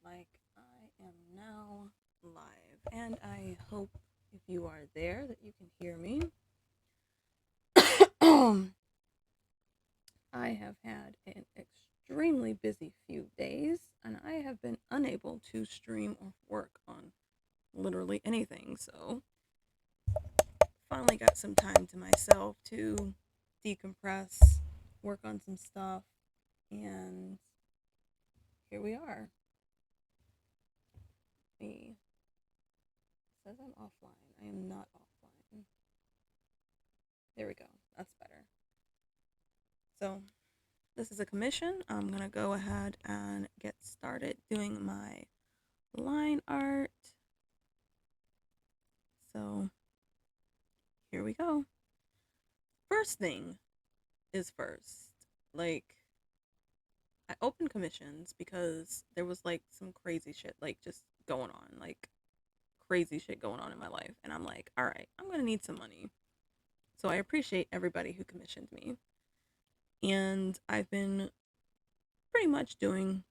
like I am now live, and I hope if you are there that you can hear me. I have had an extremely busy few days, and I have been unable to stream or work on literally anything. So, finally got some time to myself to decompress, work on some stuff, and here we are. Me says I'm offline. I am not offline. There we go. That's better. So, this is a commission. I'm going to go ahead and get started doing my line art. So, here we go. First thing is first. Like, I opened commissions because there was like some crazy shit, like just going on, like crazy shit going on in my life. And I'm like, all right, I'm going to need some money. So, I appreciate everybody who commissioned me. And I've been pretty much doing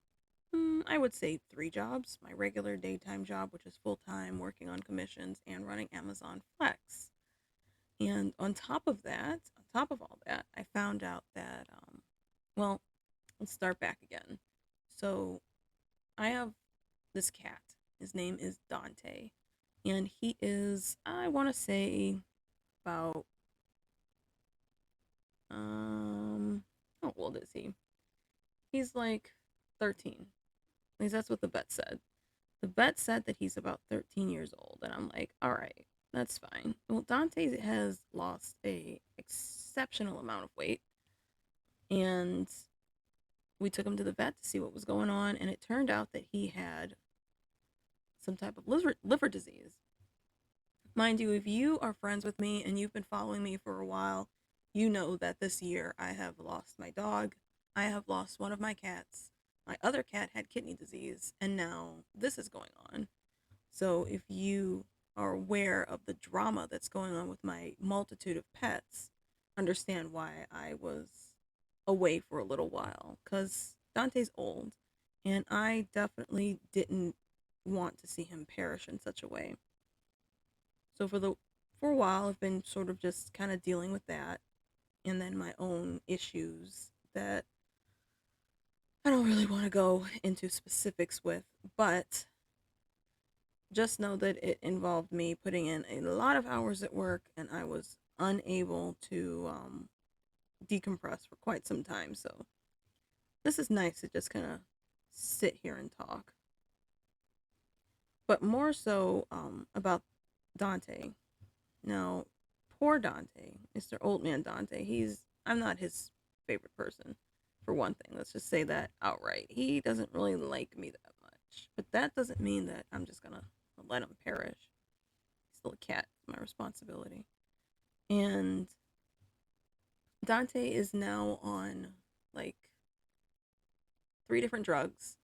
I would say three jobs: my regular daytime job, which is full time, working on commissions and running Amazon Flex. And on top of that, on top of all that, I found out that, well, let's start back again. So I have this cat. His name is Dante. And he is, I want to say, about, how old is he? He's like 13. At least that's what the vet said. The vet said that he's about 13 years old, and I'm like, all right, that's fine. Well, Dante has lost a exceptional amount of weight, and we took him to the vet to see what was going on, and it turned out that he had some type of liver disease. Mind you, if you are friends with me and you've been following me for a while, you know that this year I have lost my dog, I have lost one of my cats, my other cat had kidney disease, and now this is going on. So if you are aware of the drama that's going on with my multitude of pets, understand why I was away for a little while. Because Dante's old, and I definitely didn't want to see him perish in such a way. So for a while, I've been sort of just kind of dealing with that, and then my own issues that I don't really want to go into specifics with, but just know that it involved me putting in a lot of hours at work, and I was unable to decompress for quite some time. So this is nice to just kind of sit here and talk. But more so about Dante. Now, poor Dante, Mr. Old Man Dante, I'm not his favorite person, for one thing. Let's just say that outright. He doesn't really like me that much. But that doesn't mean that I'm just going to let him perish. He's still a cat. It's my responsibility. And Dante is now on like three different drugs,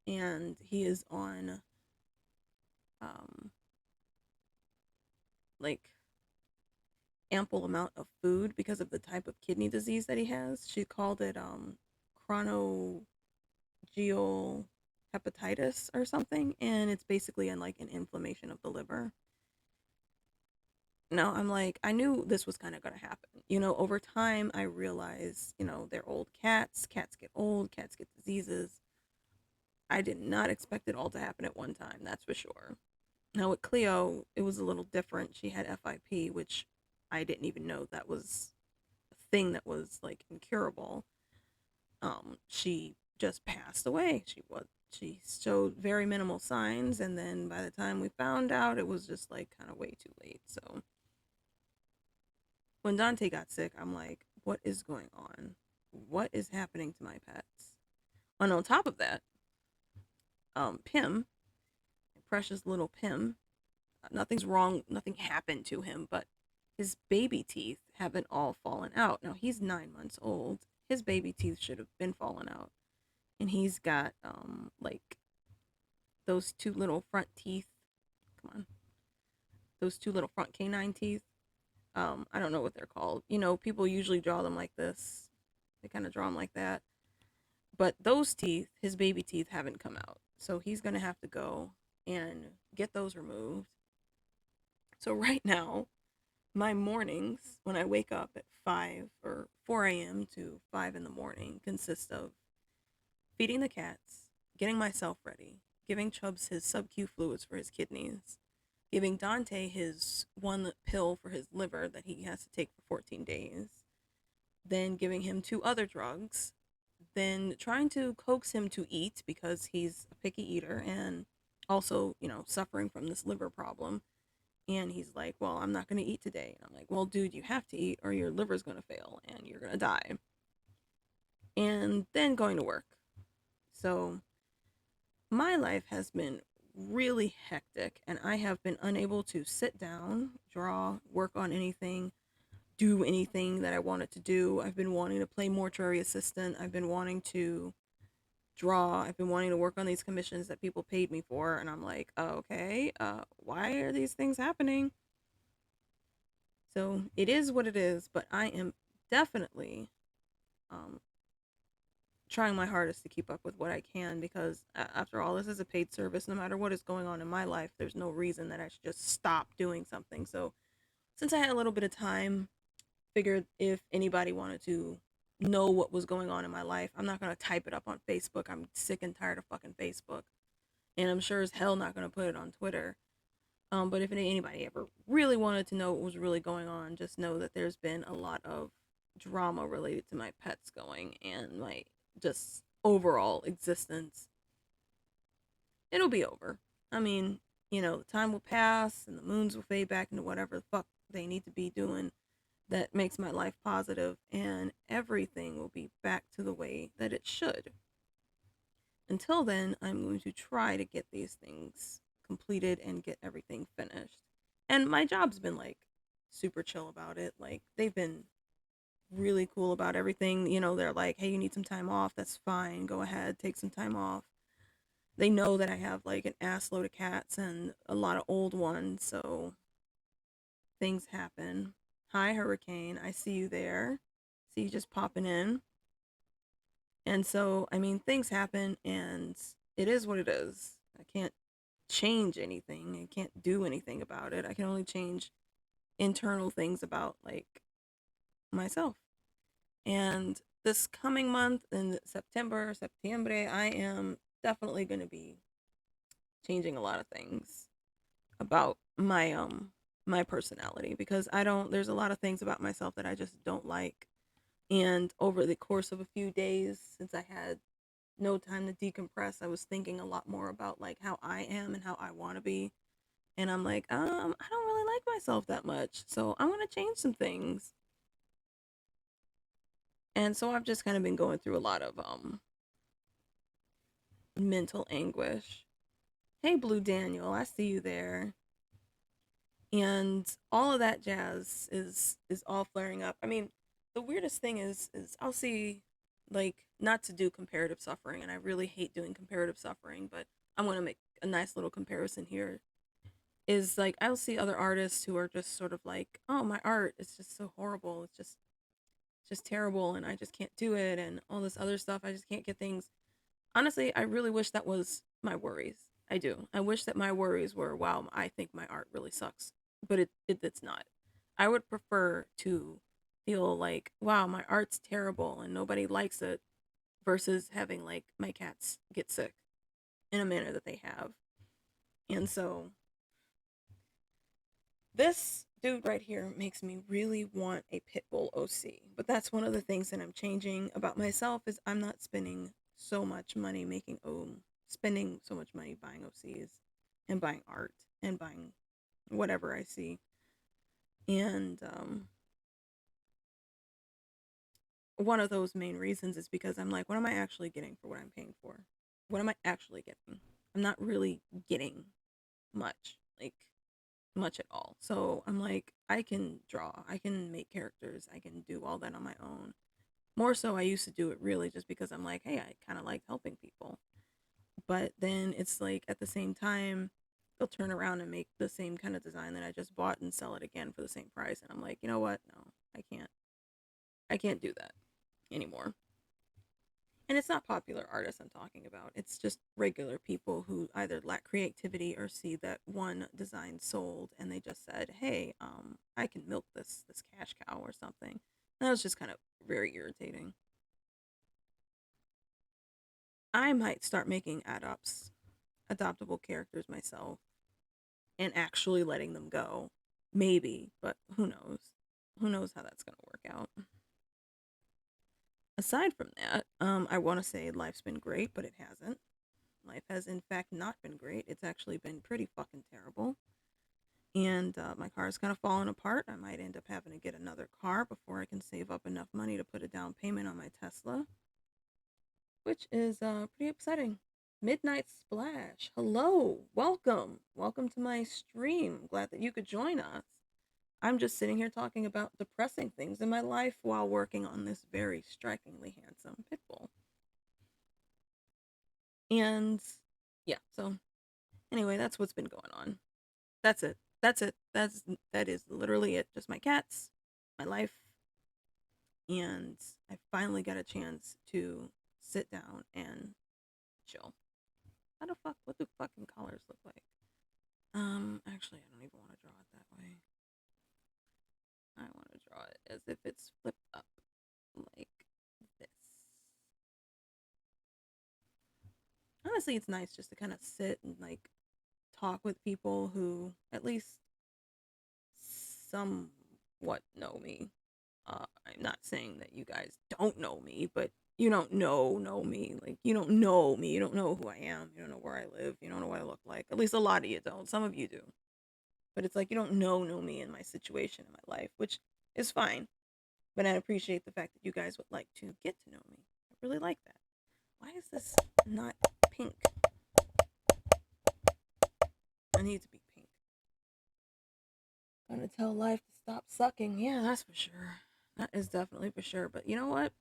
and he is on um like ample amount of food because of the type of kidney disease that he has. She called it chronogeal hepatitis or something, and it's basically like an inflammation of the liver. Now I'm like, I knew this was kind of going to happen. Over time I realized, they're old cats. Cats get old, cats get diseases. I did not expect it all to happen at one time, that's for sure. Now with Cleo, it was a little different. She had FIP, which I didn't even know that was a thing that was like incurable. She just passed away. She showed very minimal signs, and then by the time we found out, it was just like kind of way too late. So when Dante got sick, I'm like, what is going on? What is happening to my pets? And on top of that, Pim, precious little Pim, nothing's wrong, nothing happened to him, but his baby teeth haven't all fallen out. Now he's 9 months old. His baby teeth should have been fallen out. And he's got like those two little front teeth. Come on. Those two little front canine teeth. I don't know what they're called. People usually draw them like this. They kind of draw them like that. But those teeth, his baby teeth, haven't come out. So he's going to have to go and get those removed. So right now, my mornings when I wake up at 5 or 4 a.m. to 5 in the morning consist of feeding the cats, getting myself ready, giving Chubbs his sub-Q fluids for his kidneys, giving Dante his one pill for his liver that he has to take for 14 days, then giving him two other drugs, then trying to coax him to eat because he's a picky eater and also, suffering from this liver problem. And he's like, well, I'm not going to eat today. And I'm like, well, dude, you have to eat or your liver's going to fail and you're going to die. And then going to work. So my life has been really hectic and I have been unable to sit down, draw, work on anything, do anything that I wanted to do. I've been wanting to play mortuary assistant. I've been wanting to draw. I've been wanting to work on these commissions that people paid me for. And I'm like, okay, why are these things happening? So it is what it is, but I am definitely um, trying my hardest to keep up with what I can because, after all, this is a paid service. No matter what is going on in my life, there's no reason that I should just stop doing something. So since I had a little bit of time, figured if anybody wanted to know what was going on in my life, I'm not going to type it up on Facebook. I'm sick and tired of fucking Facebook. And I'm sure as hell not going to put it on Twitter. But if anybody ever really wanted to know what was really going on, just know that there's been a lot of drama related to my pets going and my just overall existence. It'll be over. I mean, the time will pass and the moons will fade back into whatever the fuck they need to be doing that makes my life positive, and everything will be back to the way that it should. Until then, I'm going to try to get these things completed and get everything finished. And my job's been like super chill about it. Like they've been really cool about everything. They're like, "Hey, you need some time off. That's fine. Go ahead, take some time off." They know that I have like an ass load of cats and a lot of old ones, so things happen. Hi, Hurricane. I see you there. See you just popping in. And so, I mean, things happen and it is what it is. I can't change anything. I can't do anything about it. I can only change internal things about like myself. And this coming month in September, I am definitely going to be changing a lot of things about my personality because there's a lot of things about myself that I just don't like. And over the course of a few days since I had no time to decompress, I was thinking a lot more about like how I am and how I want to be. And I'm like, I don't really like myself that much. So I'm going to change some things. And so I've just kind of been going through a lot of mental anguish. Hey Blue Daniel, I see you there. And all of that jazz is all flaring up. I mean, the weirdest thing is I'll see, like, not to do comparative suffering, and I really hate doing comparative suffering, but I'm going to make a nice little comparison here. Is like I'll see other artists who are just sort of like, "Oh, my art is just so horrible. It's just terrible and I just can't do it and all this other stuff. I just can't get things." Honestly, I really wish that was my worries. I do. I wish that my worries were, wow, I think my art really sucks. But it's not. I would prefer to feel like, wow, my art's terrible and nobody likes it versus having like my cats get sick in a manner that they have. And so this dude right here makes me really want a pit bull OC. But that's one of the things that I'm changing about myself is I'm not spending so much money spending so much money buying OCs and buying art and buying whatever I see. And one of those main reasons is because I'm like, what am I actually getting for what I'm paying for? What am I actually getting? I'm not really getting much, like much at all. So I'm like, I can draw, I can make characters, I can do all that on my own. More so, I used to do it really just because I'm like, hey, I kind of like helping people. But then it's like at the same time, they'll turn around and make the same kind of design that I just bought and sell it again for the same price. And I'm like, you know what? No, I can't. I can't do that anymore. And it's not popular artists I'm talking about. It's just regular people who either lack creativity or see that one design sold and they just said, "Hey, I can milk this cash cow or something." And that was just kind of very irritating. I might start making adoptable characters myself, and actually letting them go. Maybe, but who knows? Who knows how that's going to work out? Aside from that, I want to say life's been great, but it hasn't. Life has, in fact, not been great. It's actually been pretty fucking terrible. And my car is kind of falling apart. I might end up having to get another car before I can save up enough money to put a down payment on my Tesla, which is pretty upsetting. Midnight Splash. Hello. Welcome. Welcome to my stream. Glad that you could join us. I'm just sitting here talking about depressing things in my life while working on this very strikingly handsome pit bull. And yeah, so anyway, that's what's been going on. That's it. That's it. That is literally it. Just my cats, my life, and I finally got a chance to sit down and chill. How the fuck? What do fucking colors look like? Actually, I don't even want to draw it that way. I want to draw it as if it's flipped up like this. Honestly, it's nice just to kind of sit and like talk with people who at least somewhat know me. I'm not saying that you guys don't know me, but you don't know me. Like you don't know me. You don't know who I am. You don't know where I live. You don't know what I look like. At least a lot of you don't. Some of you do. But it's like you don't know me in my situation in my life, which is fine. But I appreciate the fact that you guys would like to get to know me. I really like that. Why is this not pink? I need to be pink. Gonna tell life to stop sucking. Yeah, that's for sure. That is definitely for sure. But you know what?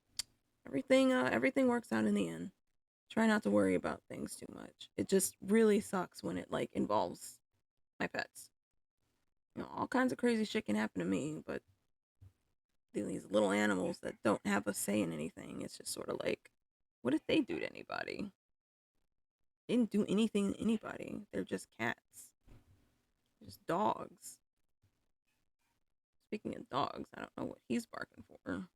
Everything works out in the end. Try not to worry about things too much. It just really sucks when it like involves my pets. You know, all kinds of crazy shit can happen to me, but these little animals that don't have a say in anything, it's just sort of like, what did they do to anybody? They didn't do anything to anybody. They're just cats. They're just dogs. Speaking of dogs, I don't know what he's barking for.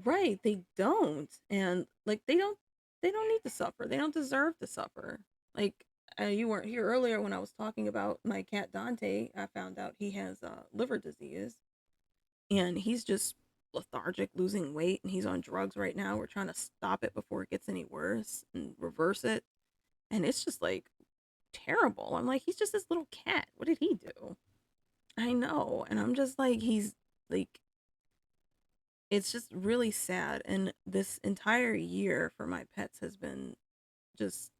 Right, they don't. And like they don't need to suffer. They don't deserve to suffer. Like you weren't here earlier when I was talking about my cat Dante. I found out he has liver disease and he's just lethargic, losing weight, and he's on drugs right now. We're trying to stop it before it gets any worse and reverse it. And it's just like terrible. I'm like, he's just this little cat. What did he do? I know. And I'm just like, he's like, it's just really sad. And this entire year for my pets has been just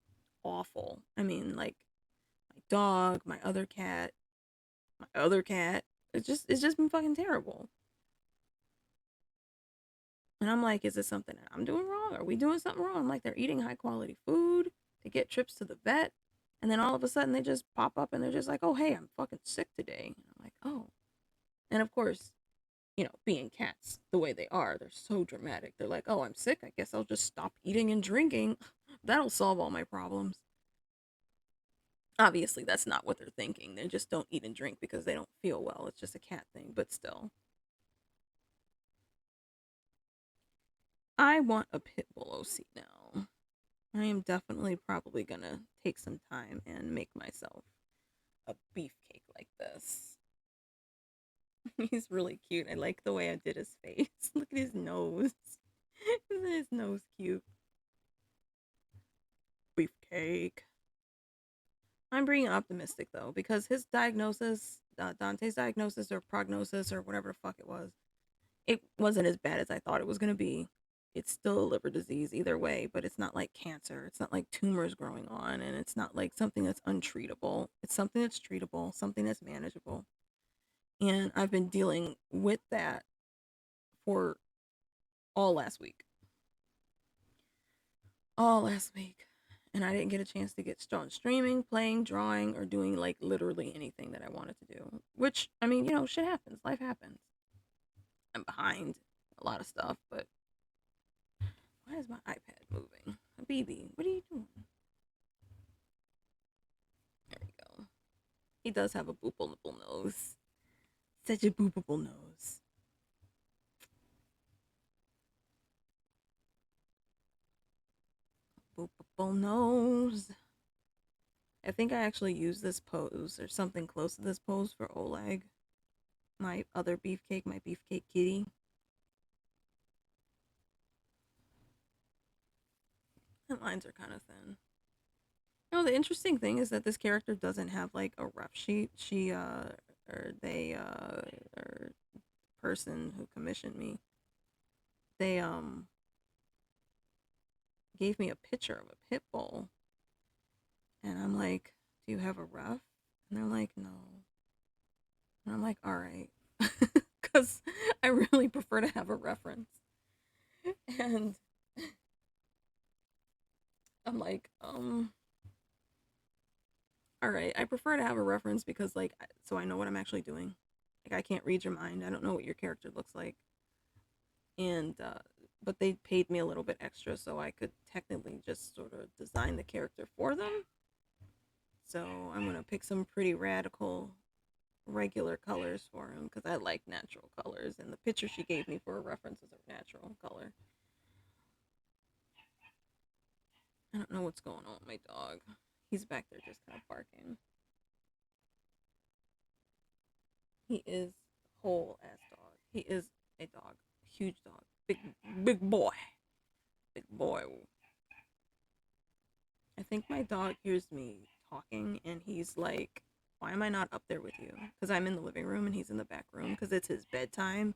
awful. I mean, like my dog, my other cat, my other cat. It's just been fucking terrible. And I'm like, is it something that I'm doing wrong? Are we doing something wrong? I'm like, they're eating high quality food. They get trips to the vet. And then all of a sudden they just pop up and they're just like, oh, hey, I'm fucking sick today. And I'm like, oh. And of course, being cats the way they are, they're so dramatic. They're like, oh, I'm sick. I guess I'll just stop eating and drinking. That'll solve all my problems. Obviously, that's not what they're thinking. They just don't eat and drink because they don't feel well. It's just a cat thing, but still. I want a pit bull OC now. I am definitely probably gonna take some time and make myself a beefcake like this. He's really cute. I like the way I did his face. Look at his nose. Isn't his nose cute? Beefcake. I'm being optimistic though, because his diagnosis, Dante's diagnosis or prognosis or whatever the fuck it wasn't as bad as I thought it was gonna be. It's still a liver disease either way, but it's not like cancer. It's not like tumors growing on, and it's not like something that's untreatable. It's something that's treatable, something that's manageable. And I've been dealing with that for all last week. All last week. And I didn't get a chance to get started streaming, playing, drawing, or doing like literally anything that I wanted to do. Which, I mean, shit happens. Life happens. I'm behind. a lot of stuff, but why is my iPad moving? BB, what are you doing? There we go. He does have a boopable nipple nose. Such a boopable nose. Boopable nose. I think I actually used this pose or something close to this pose for Oleg, my other beefcake, my beefcake kitty. The lines are kind of thin. You know, the interesting thing is that this character doesn't have like a ref sheet. She or they or person who commissioned me, they gave me a picture of a pit bull, and I'm like, "Do you have a ref?" And they're like, "No." And I'm like, "All right," because I really prefer to have a reference. And I'm like, all right, I prefer to have a reference because like so I know what I'm actually doing. Like I can't read your mind. I don't know what your character looks like. And but they paid me a little bit extra so I could technically just sort of design the character for them. So I'm going to pick some pretty radical regular colors for him because I like natural colors and the picture she gave me for a reference is a natural color. I don't know what's going on with my dog. He's back there just kind of barking. He is a whole ass dog. He is a dog. Huge dog. Big boy. Big boy. I think my dog hears me talking and he's like, why am I not up there with you? Because I'm in the living room and he's in the back room because it's his bedtime.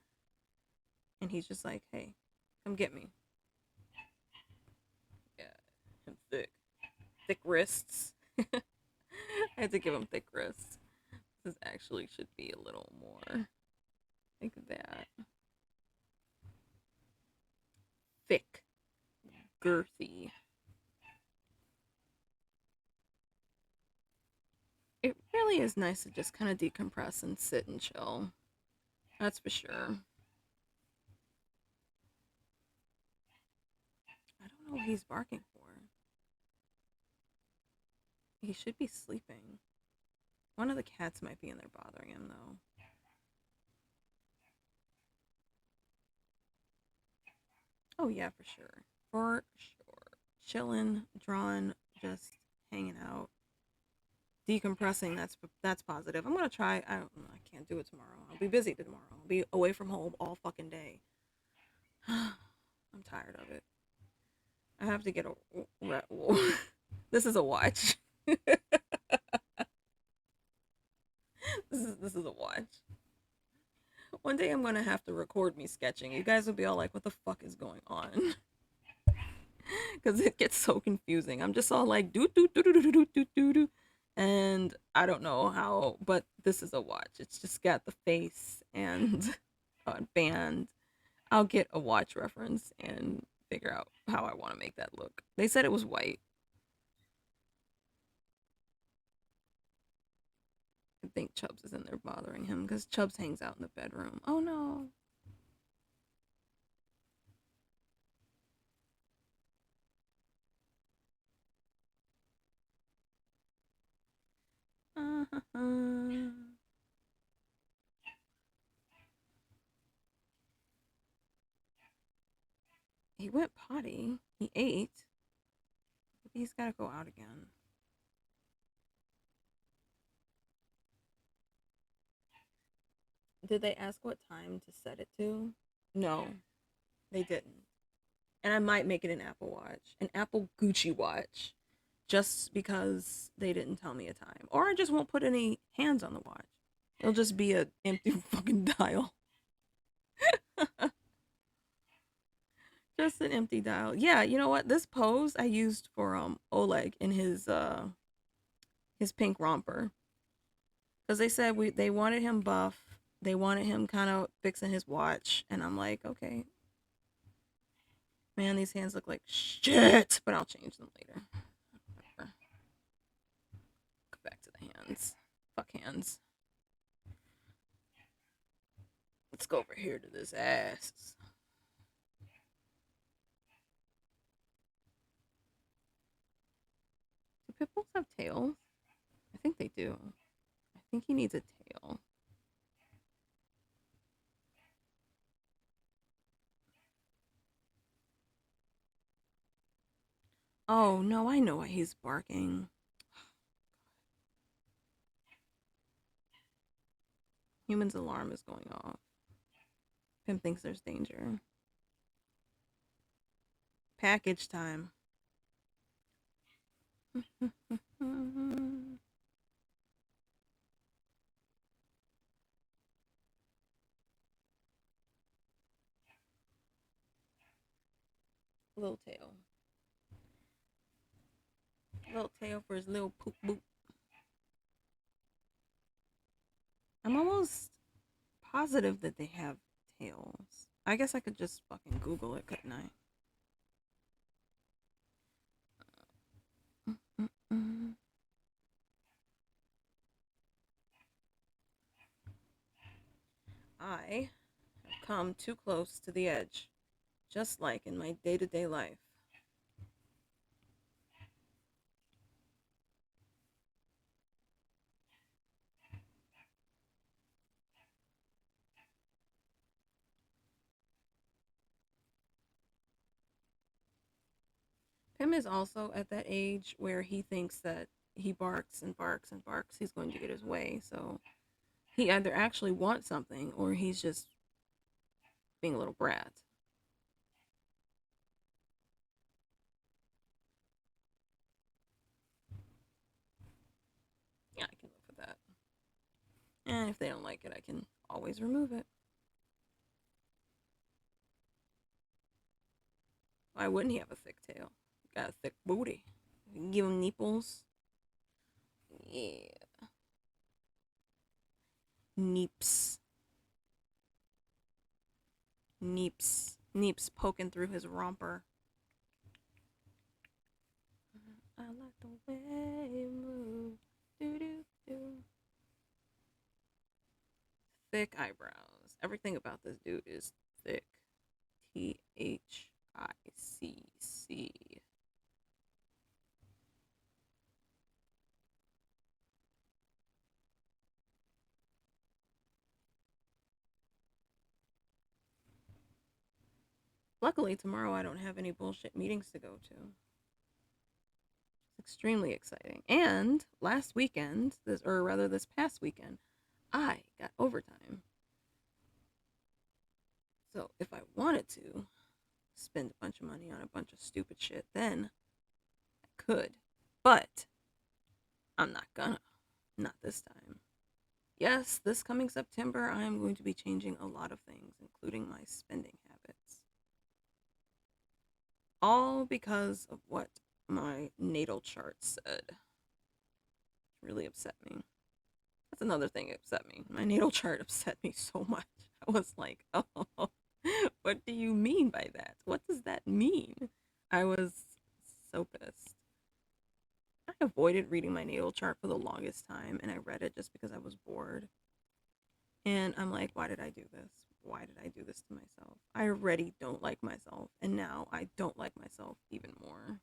And he's just like, hey, come get me. Yeah, him thick. Thick wrists. I had to give him thick wrists. This actually should be a little more like that. Thick. Girthy. It really is nice to just kind of decompress and sit and chill. That's for sure. I don't know what he's barking for. He should be sleeping. One of the cats might be in there bothering him, though. Oh, yeah, for sure. For sure. Chilling, drawing, just hanging out, decompressing. That's positive. I'm gonna try. I can't do it tomorrow. I'll be busy tomorrow. I'll be away from home all fucking day. I'm tired of it. I have to get a. This is a watch. This is a watch. One day I'm gonna have to record me sketching. You guys will be all like, "What the fuck is going on?" Because it gets so confusing. I'm just all like, "Do do do do do do do do do," and I don't know how. But this is a watch. It's just got the face and a band. I'll get a watch reference and figure out how I want to make that look. They said it was white. I think Chubbs is in there bothering him because Chubbs hangs out in the bedroom. Oh no. He went potty. He ate. But he's got to go out again. Did they ask what time to set it to? No, they didn't. And I might make it an Apple Watch, an Apple Gucci watch, just because they didn't tell me a time. Or I just won't put any hands on the watch. It'll just be an empty fucking dial. Just an empty dial. Yeah, you know what? This pose I used for Oleg in his pink romper. Because they said they wanted him buff. They wanted him kind of fixing his watch. And I'm like, okay. Man, these hands look like shit. But I'll change them later. Whatever. Go back to the hands. Fuck hands. Let's go over here to this ass. pit bulls have tails? I think they do. I think he needs a tail. Oh, no, I know why he's barking. Human's alarm is going off. Pim thinks there's danger. Package time. Little tail. Little tail for his little poop boop. I'm almost positive that they have tails. I guess I could just fucking Google it, couldn't I? I have come too close to the edge, just like in my day to day life. Pim is also at that age where he thinks that he barks and barks and barks, he's going to get his way. So he either actually wants something or he's just being a little brat. Yeah, I can live with that. And if they don't like it, I can always remove it. Why wouldn't he have a thick tail? Got a thick booty. You can give him nipples. Yeah. Neeps. Neeps poking through his romper. I like the way you move. Do do do. Thick eyebrows. Everything about this dude is thick. THICC. Luckily, tomorrow I don't have any bullshit meetings to go to. It's extremely exciting. And last weekend, or rather this past weekend, I got overtime. So if I wanted to spend a bunch of money on a bunch of stupid shit, then I could. But I'm not gonna. Not this time. Yes, this coming September, I am going to be changing a lot of things, including my spending habits. All because of what my natal chart said. It really upset me. That's another thing that upset me. My natal chart upset me so much. I was like, oh, what do you mean by that? What does that mean? I was so pissed. I avoided reading my natal chart for the longest time, and I read it just because I was bored. And I'm like, why did I do this? Why did I do this to myself? I already don't like myself, and now I don't like myself even more.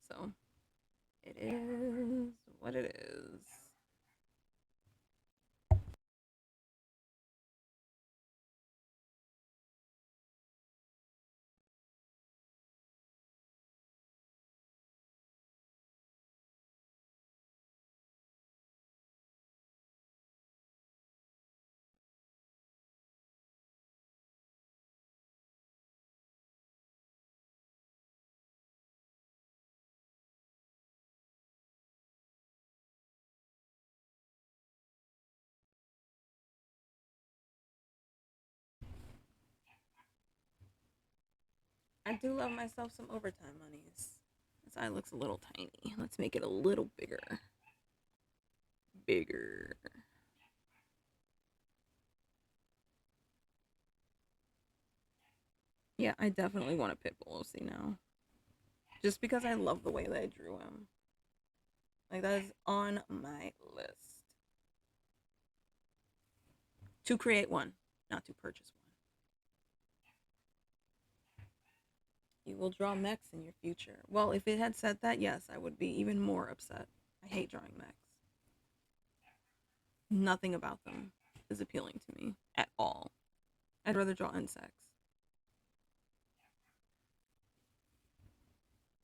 So, it is what it is. I do love myself some overtime monies. This eye looks a little tiny. Let's make it a little bigger. Bigger. Yeah, I definitely want a pit bull OC now. Just because I love the way that I drew him. Like, that is on my list. To create one, not to purchase one. You will draw mechs in your future. Well, if it had said that, yes, I would be even more upset. I hate drawing mechs. Nothing about them is appealing to me at all. I'd rather draw insects.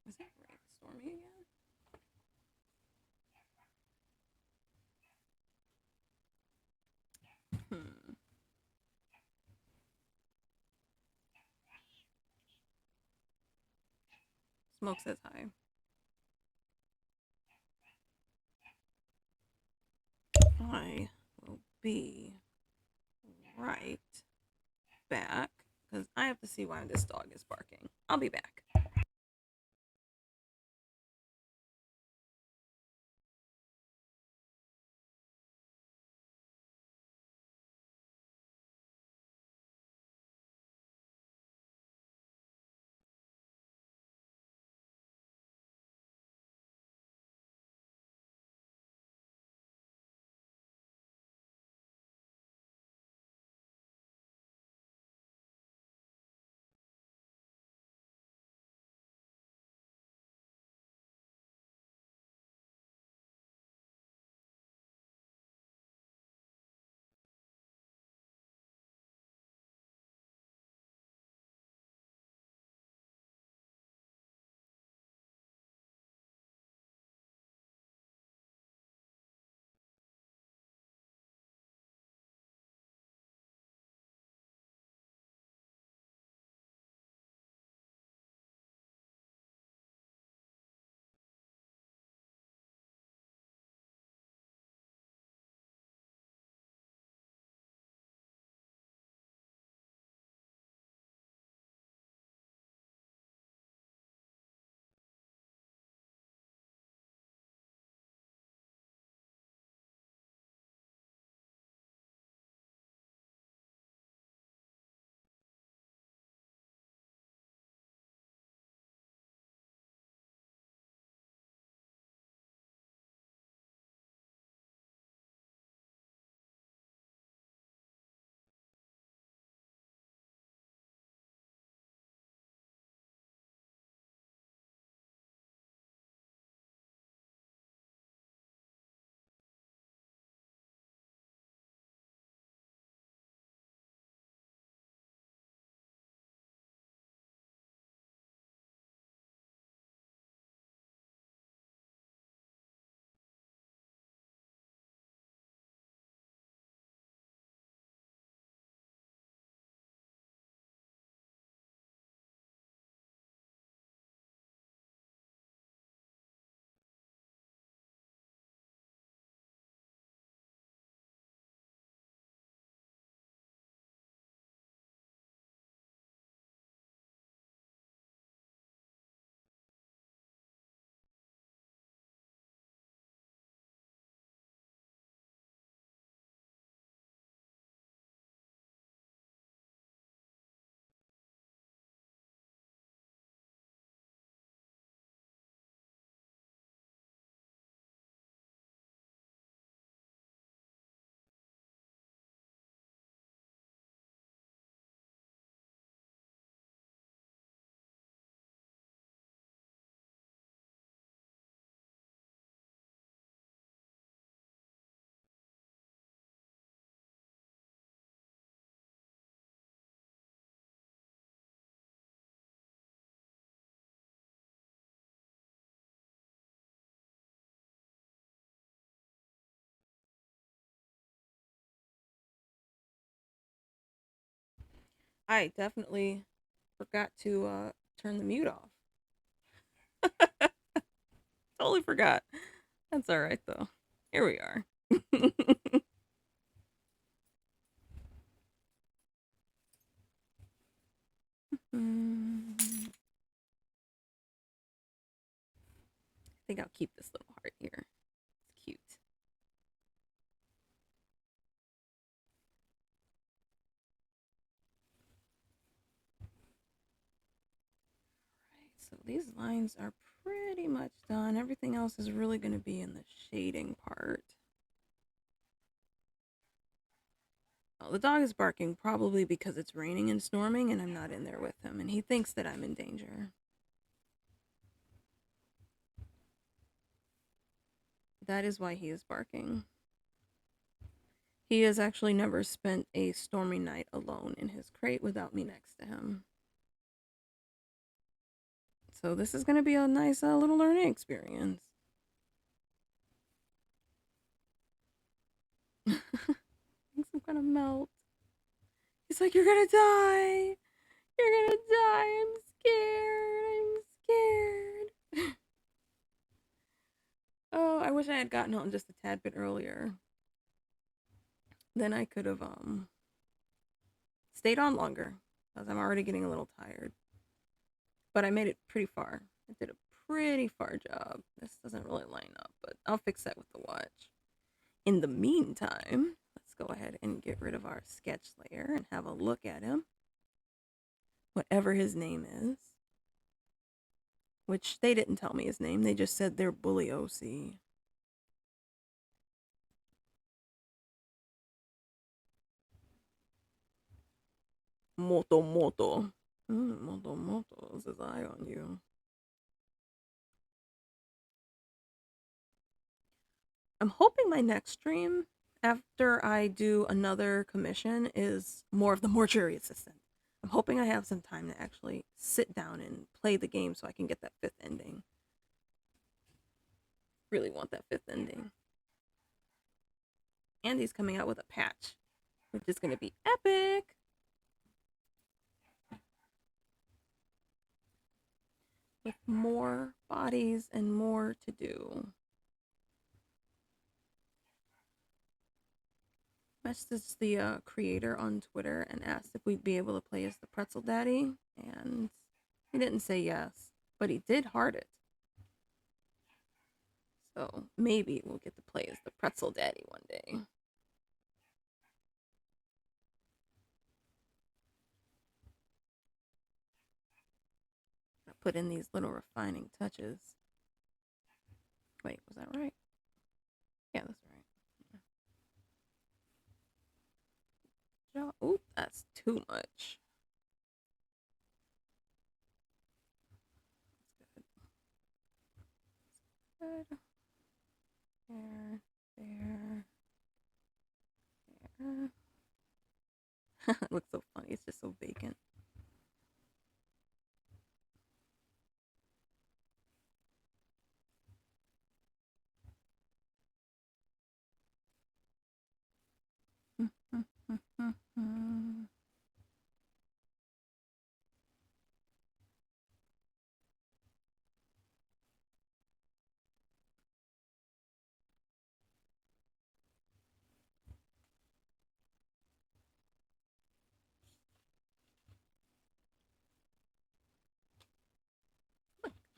Is it rainstorming again? Hmm. Smoke says hi. I will be right back because I have to see why this dog is barking. I'll be back. I definitely forgot to turn the mute off. Totally forgot. That's all right though. Here we are. I think I'll keep this little heart here. It's cute. Right, so these lines are pretty much done. Everything else is really going to be in the shading part. Oh, the dog is barking probably because it's raining and storming and I'm not in there with him and he thinks that I'm in danger. That is why he is barking. He has actually never spent a stormy night alone in his crate without me next to him. So this is going to be a nice little learning experience. Thinks I'm going to melt. He's like, you're going to die. You're going to die. I'm scared. I'm scared. Oh, I wish I had gotten home just a tad bit earlier. Then I could have stayed on longer because I'm already getting a little tired. But I made it pretty far. I did a pretty far job. This doesn't really line up, but I'll fix that with the watch. In the meantime, let's go ahead and get rid of our sketch layer and have a look at him. Whatever his name is. Which they didn't tell me his name. They just said they're Bully OC. Moto Moto. Moto Moto has his eye on you. I'm hoping my next stream, after I do another commission, is more of the mortuary assistant. I'm hoping I have some time to actually sit down and play the game so I can get that 5th ending. Really want that 5th ending. And he's coming out with a patch, which is going to be epic. With more bodies and more to do. Messaged the creator on Twitter and asked if we'd be able to play as the Pretzel Daddy, and he didn't say yes, but he did heart it. So maybe we'll get to play as the Pretzel Daddy one day. I put in these little refining touches. Wait, was that right? Yeah, that's right. Oh, that's too much. That's good. There, there, there. It looks so funny. It's just so vacant.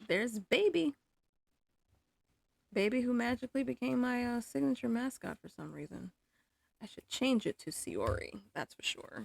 There's Baby. Baby who magically became my signature mascot for some reason. I should change it to Siori, that's for sure.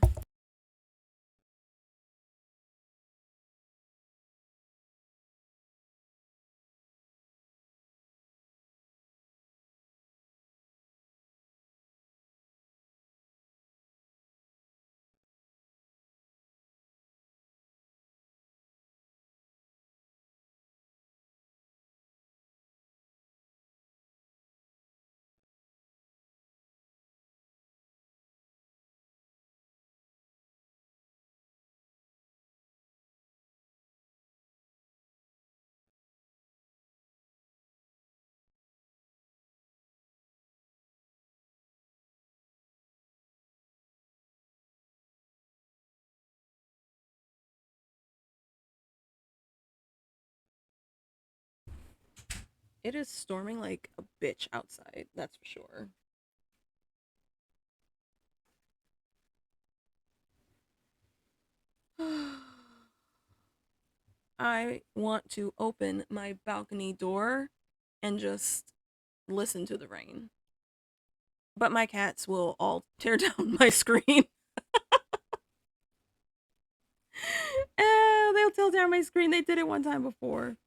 It is storming like a bitch outside, that's for sure. I want to open my balcony door and just listen to the rain. But my cats will all tear down my screen. They'll tear down my screen. They did it one time before.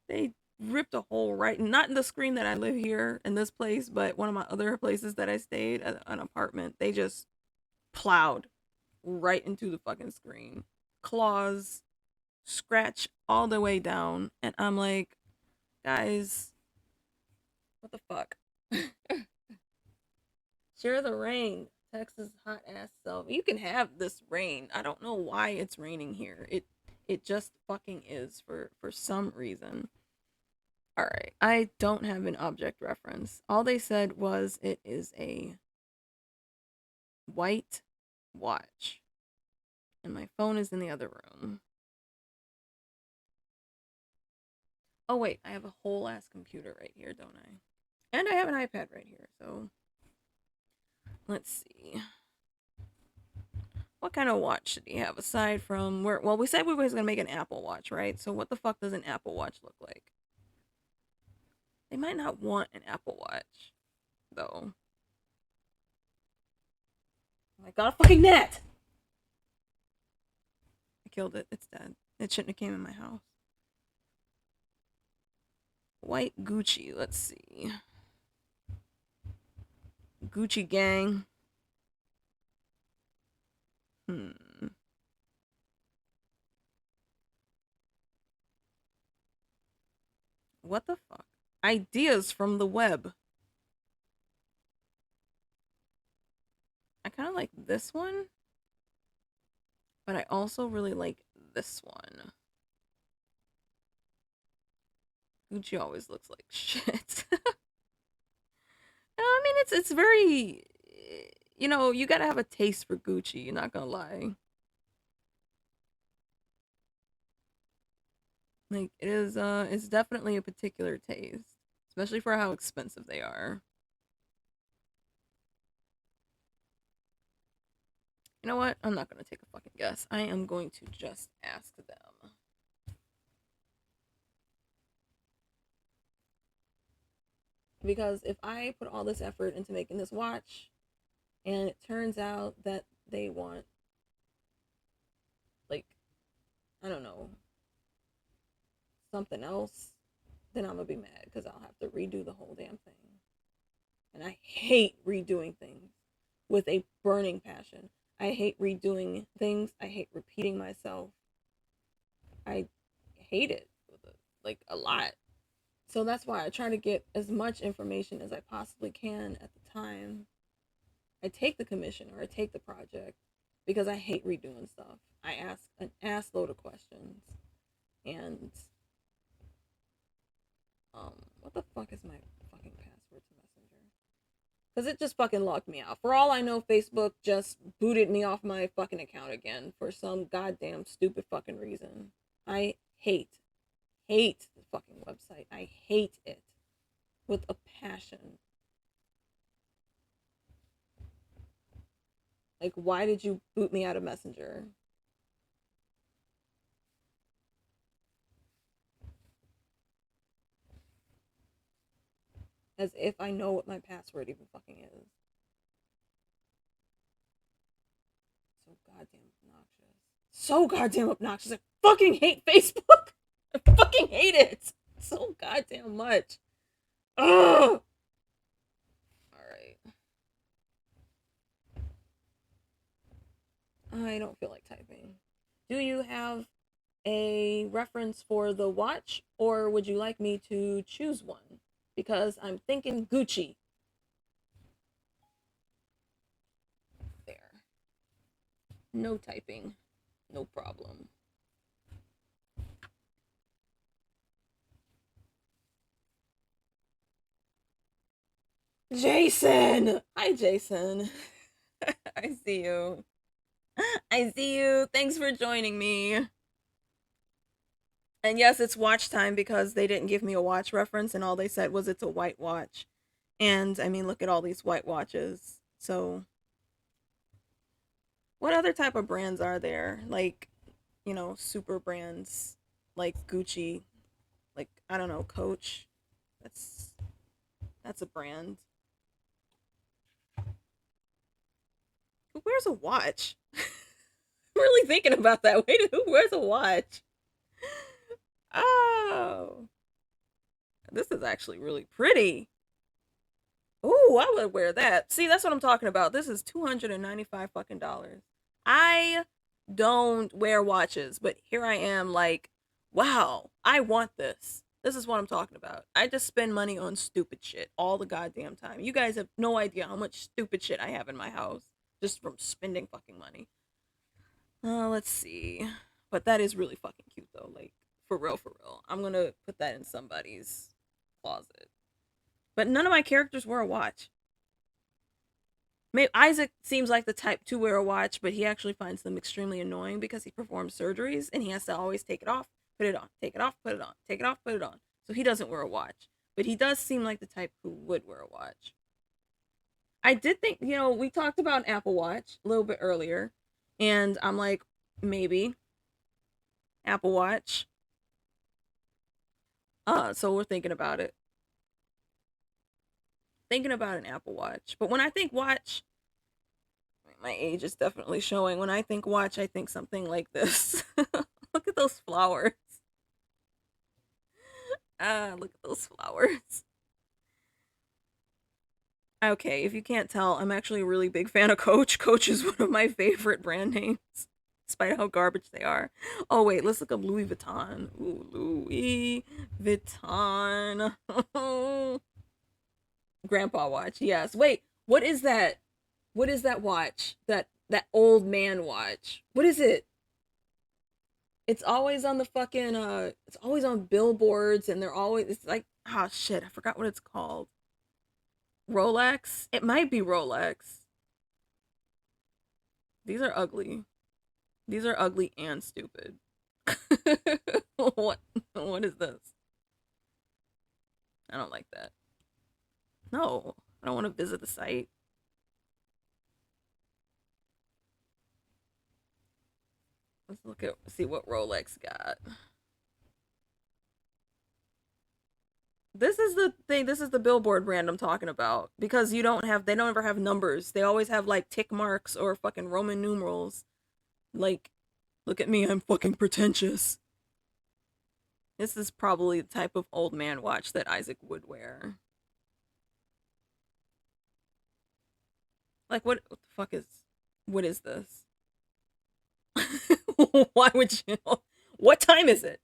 They ripped a hole right, not in the screen that I live here in this place, but one of my other places that I stayed at an apartment. They just plowed right into the fucking screen. Claws, scratch all the way down. And I'm like, guys, what the fuck? Share the rain. Texas hot ass self. You can have this rain. I don't know why it's raining here. It just fucking is for some reason. All right. I don't have an object reference. All they said was it is a white watch. And my phone is in the other room. Oh wait, I have a whole ass computer right here, don't I? And I have an iPad right here. So let's see. What kind of watch did he have aside from where? Well, we said we was gonna make an Apple Watch, right? So what the fuck does an Apple Watch look like? They might not want an Apple Watch, though. Oh my god, a fucking net! I killed it. It's dead. It shouldn't have came in my house. White Gucci. Let's see. Gucci gang. What the fuck? Ideas from the web. I kind of like this one, but I also really like this one. Gucci always looks like shit. I mean, it's very, you know, you gotta have a taste for Gucci. You're not gonna lie. Like it is, it's definitely a particular taste, especially for how expensive they are. You know what? I'm not gonna take a fucking guess. I am going to just ask them. Because if I put all this effort into making this watch, and it turns out that they want, like, I don't know, something else, then I'm gonna be mad because I'll have to redo the whole damn thing. And I hate redoing things with a burning passion. I hate redoing things. I hate repeating myself. I hate it like a lot. So that's why I try to get as much information as I possibly can at the time I take the commission or I take the project because I hate redoing stuff. I ask an ass load of questions. And what the fuck is my fucking password to Messenger? Because it just fucking locked me out. For all I know, Facebook just booted me off my fucking account again for some goddamn stupid fucking reason. I hate the fucking website. I hate it with a passion. Like, why did you boot me out of Messenger? As if I know what my password even fucking is. So goddamn obnoxious. So goddamn obnoxious. I fucking hate Facebook. I fucking hate it so goddamn much. Ugh. Alright. I don't feel like typing. Do you have a reference for the watch, or would you like me to choose one? Because I'm thinking Gucci. There. No typing. No problem. Jason! Hi, Jason. I see you. I see you. Thanks for joining me. And yes, it's watch time because they didn't give me a watch reference and all they said was it's a white watch. And I mean, look at all these white watches. So, what other type of brands are there? Like, you know, super brands like Gucci, like I don't know, Coach. That's that's a brand. Who wears a watch? Really thinking about that. Wait, who wears a watch? Oh, this is actually really pretty. Oh, I would wear that. See, that's what I'm talking about. This is $295 fucking dollars. I don't wear watches, but here I am like, wow, I want this. This is what I'm talking about. I just spend money on stupid shit all the goddamn time. You guys have no idea how much stupid shit I have in my house just from spending fucking money. Let's see. But that is really fucking cute though. Like, for real, for real. I'm gonna put that in somebody's closet. But none of my characters wear a watch. Maybe Isaac seems like the type to wear a watch, but he actually finds them extremely annoying because he performs surgeries and he has to always take it off, put it on, take it off, put it on, take it off, put it on. So he doesn't wear a watch. But he does seem like the type who would wear a watch. I did think, we talked about an Apple Watch a little bit earlier, and I'm like, maybe Apple Watch. So we're thinking about it. Thinking about an Apple Watch. But when I think watch, my age is definitely showing. When I think watch, I think something like this. Look at those flowers. Look at those flowers. Okay, if you can't tell, I'm actually a really big fan of Coach. Coach is one of my favorite brand names, despite how garbage they are. Oh, wait, let's look up Louis Vuitton. Ooh, Louis Vuitton. Grandpa watch, yes. Wait, what is that? What is that watch? That old man watch. What is it? It's always on the fucking it's always on billboards and they're always it's like ah shit, I forgot what it's called. Rolex? It might be Rolex. These are ugly. These are ugly and stupid. what what is this? I don't like that. No, I don't want to visit the site. Let's look at see what Rolex got. This is the thing. This is the billboard brand I'm talking about because they don't ever have numbers. They always have like tick marks or fucking Roman numerals. Like, look at me, I'm fucking pretentious. This is probably the type of old man watch that Isaac would wear. Like, what the fuck what is this? Why would you? What time is it?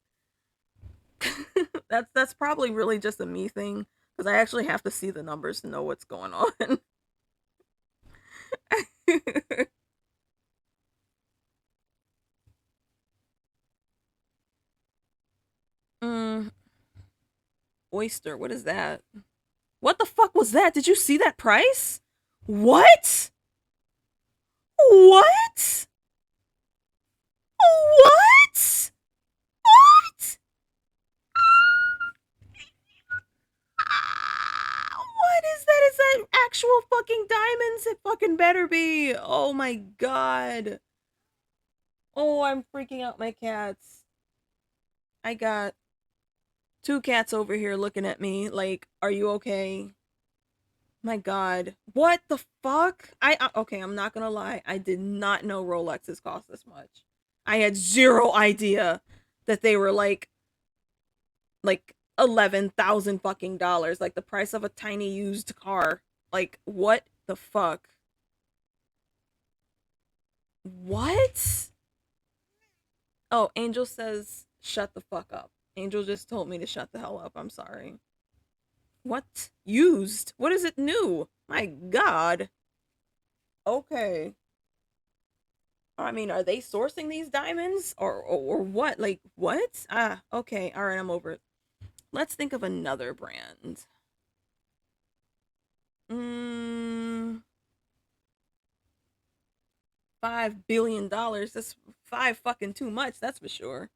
That's probably really just a me thing because I actually have to see the numbers to know what's going on. mm, oyster, what is that? What the fuck was that? Did you see that price? What? What? What? What? What is that? Is that actual fucking diamonds? It fucking better be. Oh my god. Oh, I'm freaking out my cats. I got two cats over here looking at me like, are you okay? My god. What the fuck? Okay, I'm not gonna lie. I did not know Rolexes cost this much. I had zero idea that they were like 11,000 fucking dollars, like the price of a tiny used car. Like what the fuck? What? Oh, Angel says shut the fuck up. Angel just told me to shut the hell up. I'm sorry. What? Used? What is it new? My god. Okay. I mean, are they sourcing these diamonds or what? Like what? Ah, okay. All right, I'm over it. Let's think of another brand. Mm, $5 billion. That's five fucking too much. That's for sure.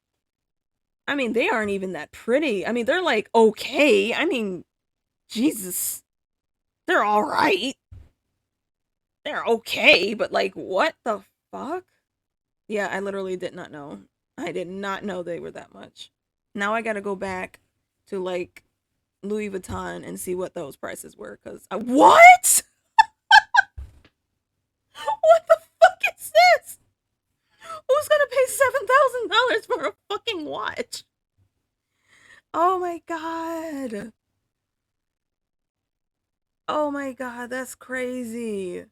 I mean, they aren't even that pretty. I mean, they're like okay. I mean, Jesus, they're all right. They're okay, but like, what the fuck? Yeah, I literally did not know. I did not know they were that much. Now I gotta go back to like Louis Vuitton and see what those prices were. Cause what? What the fuck is this? Who's gonna pay $7,000 for a fucking watch? Oh my god. Oh my god, that's crazy.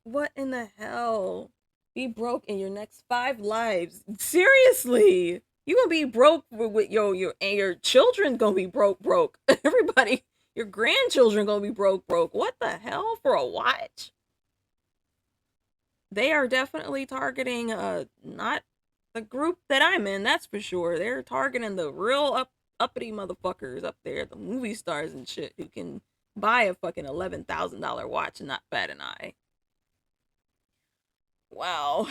What in the hell? Be broke in your next 5 lives. Seriously. You gonna be broke with your and your children gonna be broke. Everybody, your grandchildren gonna be broke. What the hell for a watch? They are definitely targeting not the group that I'm in, that's for sure. They're targeting the real uppity motherfuckers up there, the movie stars and shit who can buy a fucking $11,000 watch and not bat an eye. Wow.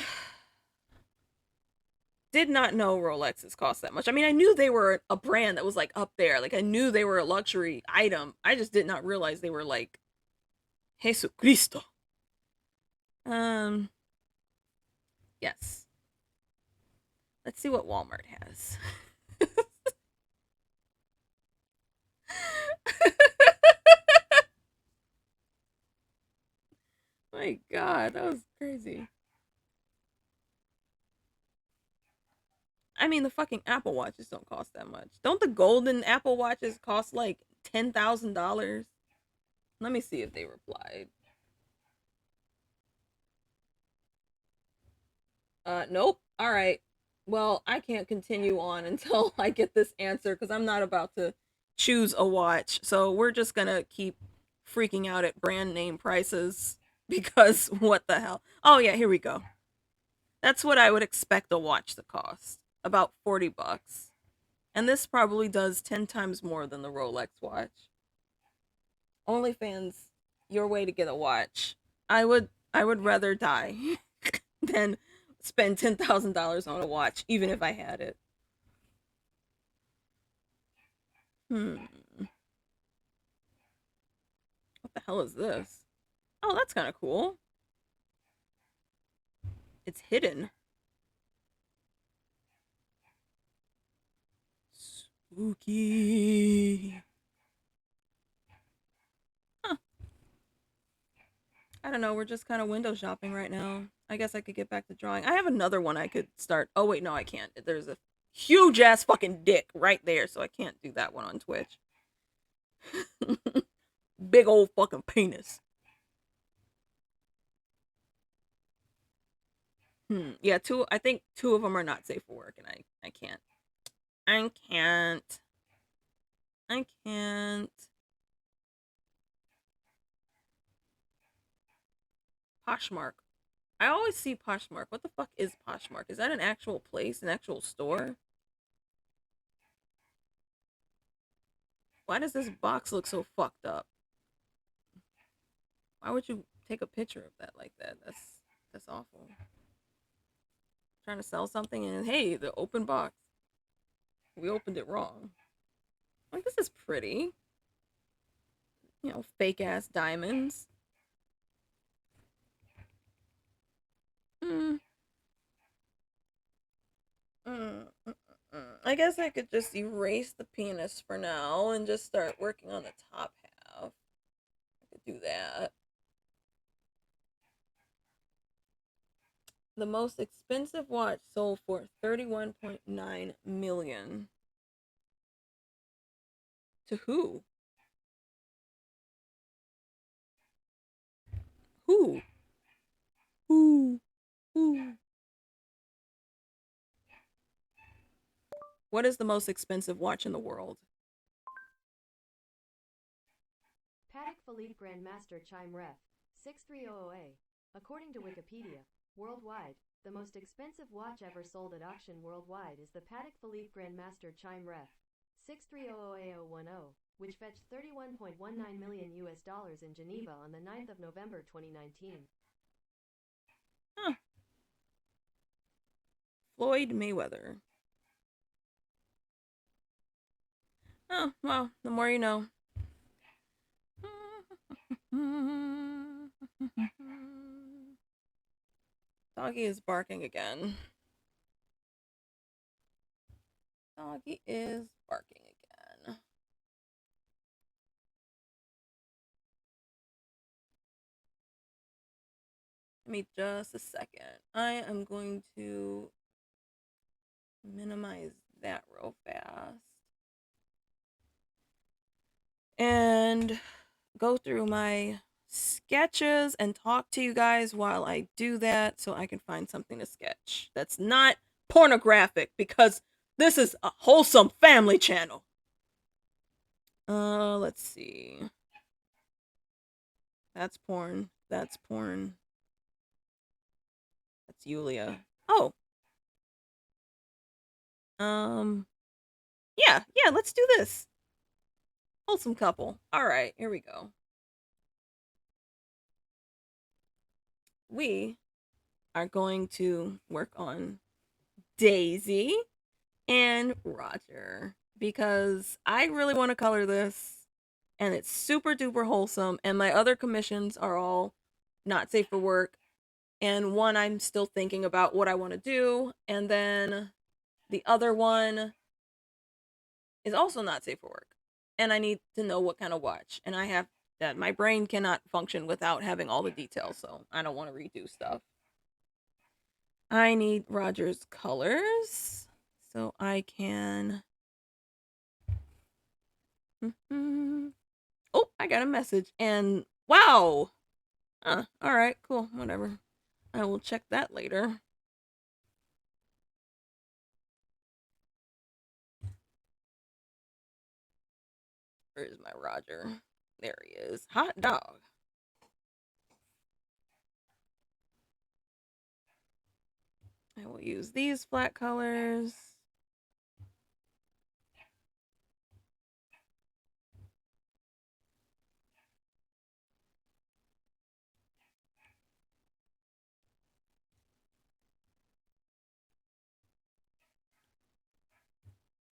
Did not know Rolexes cost that much. I mean, I knew they were a brand that was like up there. Like I knew they were a luxury item. I just did not realize they were like Jesus Cristo. Um, yes. Let's see what Walmart has. My god, that was crazy. I mean, the fucking Apple Watches don't cost that much. Don't the golden Apple Watches cost like $10,000? Let me see if they replied. Nope. All right. Well, I can't continue on until I get this answer because I'm not about to choose a watch. So we're just gonna keep freaking out at brand name prices because what the hell? Oh yeah, here we go. That's what I would expect a watch to cost. About $40. And this probably does 10 times more than the Rolex watch. OnlyFans, your way to get a watch. I would rather die than spend $10,000 on a watch, even if I had it. Hmm. What the hell is this? Oh, that's kind of cool. It's hidden. Spooky. Huh. I don't know. We're just kind of window shopping right now. I guess I could get back to drawing. I have another one I could start. Oh, wait, no, I can't. There's a huge ass fucking dick right there, so I can't do that one on Twitch. Big old fucking penis. Yeah, two. I think two of them are not safe for work, and I can't. I can't. I can't. Poshmark. I always see Poshmark. What the fuck is Poshmark? Is that an actual place, an actual store? Why does this box look so fucked up? Why would you take a picture of that like that? That's awful. Trying to sell something and hey, the open box. We opened it wrong. Like this is pretty. Fake ass diamonds. Mm, mm, mm, I guess I could just erase the penis for now and just start working on the top half. I could do that. The most expensive watch sold for 31.9 million. To who? Who? Who? Who? What is the most expensive watch in the world? Patek Philippe Grandmaster Chime Ref 6300A. According to Wikipedia, worldwide, the most expensive watch ever sold at auction worldwide is the Patek Philippe Grandmaster Chime Ref 6300A010, which fetched 31.19 million US dollars in Geneva on the 9th of November 2019. Huh. Floyd Mayweather. Oh, well, the more you know. Doggy is barking again. Doggy is barking again. Give me just a second. I am going to minimize that real fast. and go through my sketches and talk to you guys while I do that so I can find something to sketch that's not pornographic because this is a wholesome family channel. Let's see. That's porn. That's porn. That's Yulia. Oh. Um yeah, let's do this. Wholesome couple. All right, here we go. We are going to work on Daisy and Roger because I really want to color this and it's super duper wholesome and my other commissions are all not safe for work and one I'm still thinking about what I want to do and then the other one is also not safe for work and I need to know what kind of watch and I have that my brain cannot function without having all the details so I don't want to redo stuff. I need Roger's colors so I can oh, I got a message and wow. All right, cool, whatever. I will check that later. Where is my Roger? There he is. Hot dog. I will use these flat colors.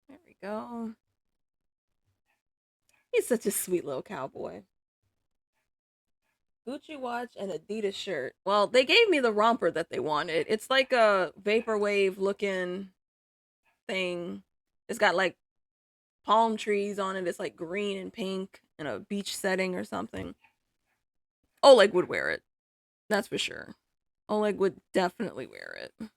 There we go. He's such a sweet little cowboy. Gucci watch and Adidas shirt. Well, they gave me the romper that they wanted. It's like a vaporwave looking thing. It's got like palm trees on it. It's like green and pink in a beach setting or something. Oleg would wear it. That's for sure. Oleg would definitely wear it.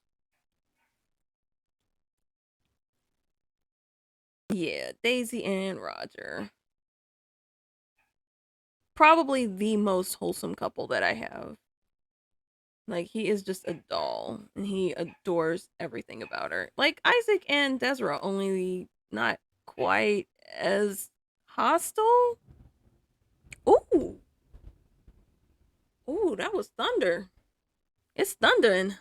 Yeah, Daisy and Roger. Probably the most wholesome couple that I have. Like, he is just a doll, and he adores everything about her. Like Isaac and Desra, only not quite as hostile. Ooh, ooh, that was thunder. It's thundering.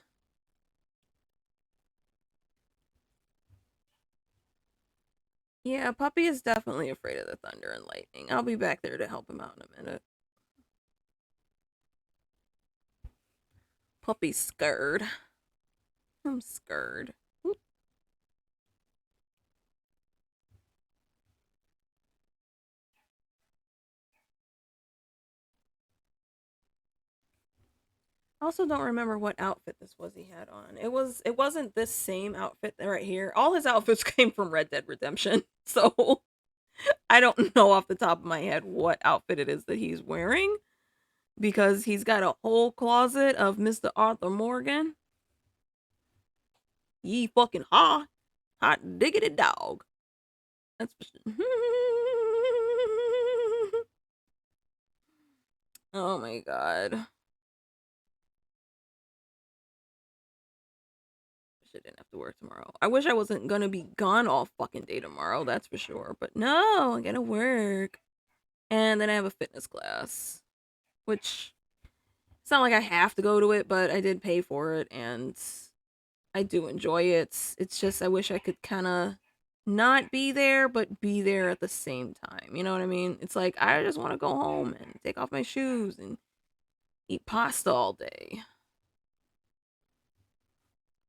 Yeah, Puppy is definitely afraid of the thunder and lightning. I'll be back there to help him out in a minute. Puppy's scared. I'm scared. Oop. I also don't remember what outfit this was he had on. It wasn't this same outfit right here. All his outfits came from Red Dead Redemption. So I don't know off the top of my head what outfit it is that he's wearing because he's got a whole closet of Mr. Arthur Morgan. Ye fucking hot diggity dog. That's for sure. Oh my god. I didn't have to work tomorrow. I wish I wasn't gonna be gone all fucking day tomorrow, that's for sure. But no, I gotta work. And then I have a fitness class, which it's not like I have to go to it, but I did pay for it and I do enjoy it. It's just I wish I could kind of not be there, but be there at the same time. You know what I mean? It's like I just want to go home and take off my shoes and eat pasta all day.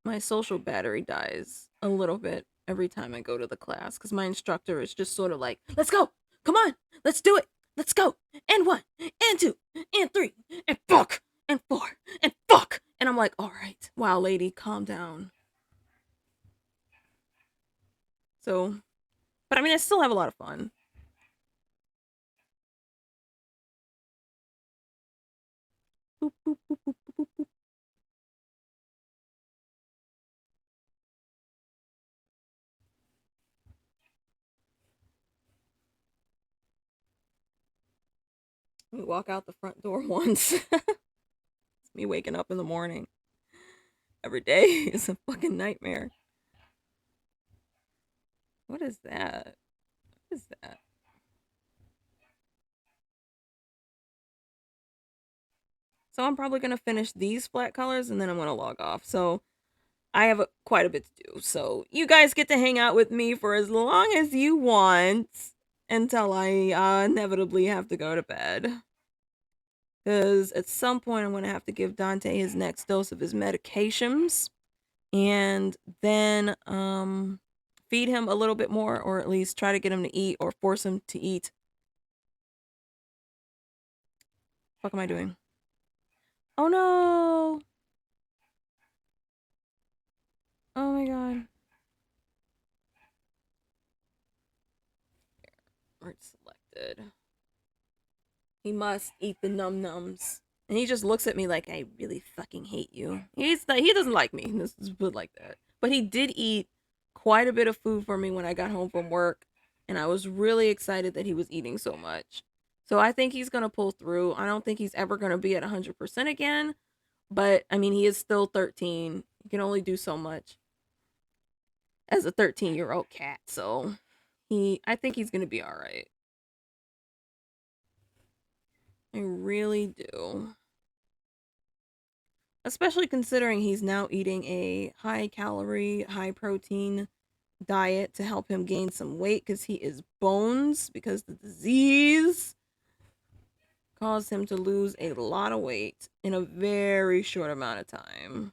My social battery dies a little bit every time I go to the class because my instructor is just sort of like, let's go, come on, let's do it, let's go, and one, and two, and three, and fuck, and four, and fuck. And I'm like, all right, wow, lady, calm down. So, but I mean, I still have a lot of fun. Boop, boop, boop, boop, boop, boop. We walk out the front door once. It's me waking up in the morning every day is a fucking nightmare. What is that? What is that? So I'm probably gonna finish these flat colors and then I'm gonna log off. So I have quite a bit to do. So you guys get to hang out with me for as long as you want until I inevitably have to go to bed. Because at some point I'm gonna have to give Dante his next dose of his medications and then feed him a little bit more, or at least try to get him to eat or force him to eat. What am I doing? Oh no! Oh my god. Art selected. He must eat the num nums. And he just looks at me like I really fucking hate you. He doesn't like me. This is put like that. But he did eat quite a bit of food for me when I got home from work, and I was really excited that he was eating so much. So I think he's gonna pull through. I don't think he's ever gonna be at 100% again. But I mean, he is still 13. He can only do so much as a 13-year-old cat. So I think he's gonna be all right. I really do. Especially considering he's now eating a high calorie, high protein diet to help him gain some weight because he is bones, because the disease caused him to lose a lot of weight in a very short amount of time.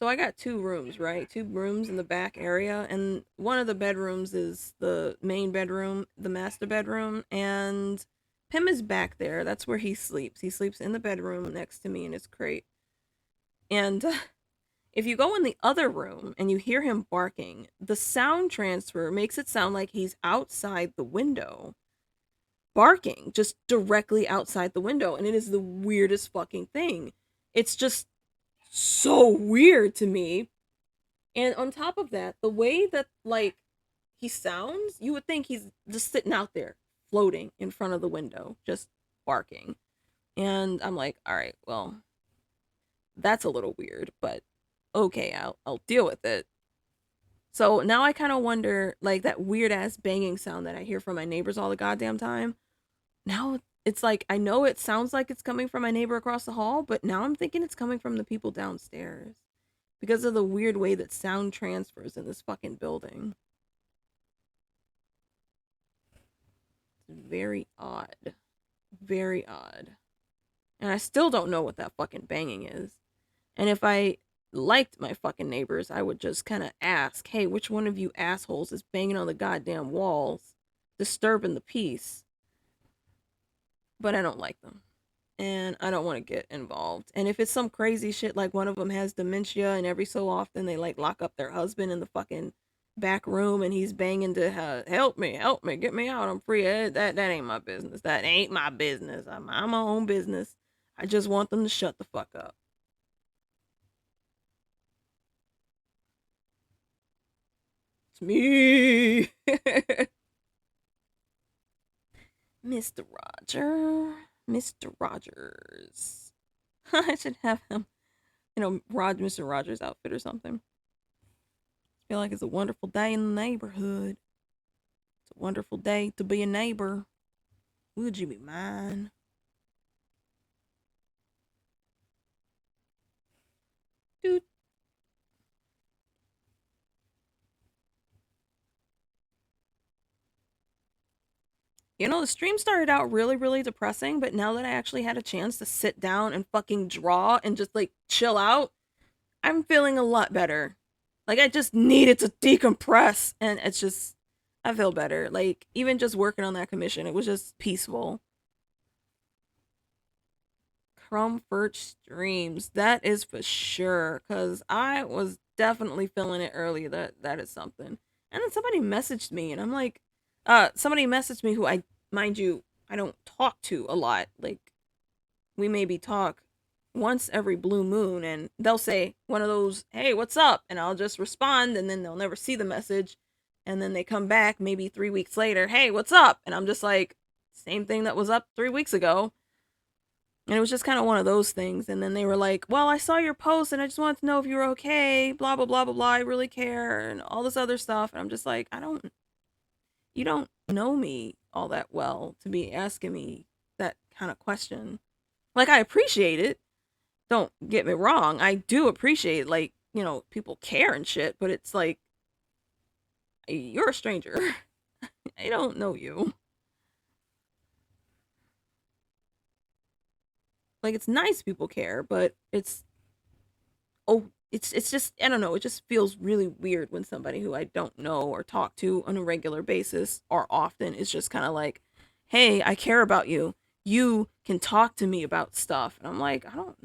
So I got two rooms, right? Two rooms in the back area, and one of the bedrooms is the main bedroom, the master bedroom, and Pim is back there. That's where he sleeps. He sleeps in the bedroom next to me in his crate. And if you go in the other room and you hear him barking, the sound transfer makes it sound like he's outside the window, barking just directly outside the window. And it is the weirdest fucking thing. It's just so weird to me. And on top of that, the way that like he sounds, you would think he's just sitting out there floating in front of the window, just barking. And I'm like, all right, well, that's a little weird, but okay, I'll deal with it. So now I kind of wonder, like that weird ass banging sound that I hear from my neighbors all the goddamn time. Now it's like I know it sounds like it's coming from my neighbor across the hall, but now I'm thinking it's coming from the people downstairs because of the weird way that sound transfers in this fucking building. It's very odd. Very odd. And I still don't know what that fucking banging is. And if I liked my fucking neighbors, I would just kind of ask, hey, which one of you assholes is banging on the goddamn walls, disturbing the peace? But I don't like them. And I don't want to get involved. And if it's some crazy shit like one of them has dementia and every so often they like lock up their husband in the fucking back room and he's banging to help me, get me out, I'm free. That ain't my business. That ain't my business. I'm my own business. I just want them to shut the fuck up. It's me. Mr. Roger. Mr. Rogers. I should have him, Mr. Rogers outfit or something. I feel like it's a wonderful day in the neighborhood. It's a wonderful day to be a neighbor. Would you be mine? Dude. The stream started out really, really depressing, but now that I actually had a chance to sit down and fucking draw and just like chill out, I'm feeling a lot better. Like I just needed to decompress and I feel better. Like even just working on that commission, it was just peaceful. Comfort streams, that is for sure. Cause I was definitely feeling it earlier. That is something. And then somebody messaged me, and I'm like, somebody messaged me mind you, I don't talk to a lot. Like we maybe talk once every blue moon, and they'll say one of those, "Hey, what's up?" and I'll just respond, and then they'll never see the message. And then they come back maybe 3 weeks later, "Hey, what's up?" and I'm just like, "Same thing that was up 3 weeks ago." And it was just kind of one of those things. And then they were like, "Well, I saw your post and I just wanted to know if you were okay, blah blah blah blah blah. I really care," and all this other stuff. And I'm just like, "I don't You don't know me all that well to be asking me that kind of question." Like, I appreciate it. Don't get me wrong. I do appreciate, like, people care and shit, but it's like, you're a stranger. I don't know you. Like, it's nice people care, but it's just, I don't know, it just feels really weird when somebody who I don't know or talk to on a regular basis or often is just kind of like, "Hey, I care about you. You can talk to me about stuff." And I'm like, I don't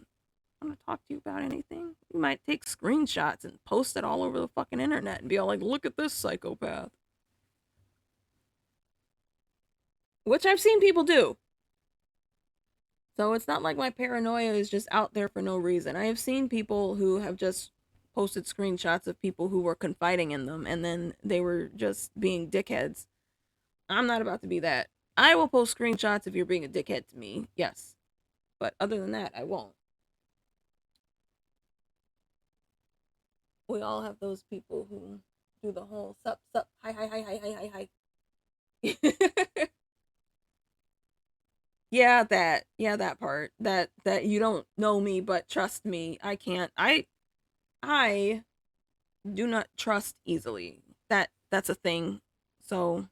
want to talk to you about anything. You might take screenshots and post it all over the fucking internet and be all like, "Look at this psychopath." Which I've seen people do. So it's not like my paranoia is just out there for no reason. I have seen people who have just posted screenshots of people who were confiding in them and then they were just being dickheads. I'm not about to be that. I will post screenshots if you're being a dickhead to me, yes. But other than that, I won't. We all have those people who do the whole sup, sup, hi, hi, hi, hi, hi, hi, hi. Yeah, that part. That you don't know me, but trust me, I can't. I do not trust easily. That's a thing. So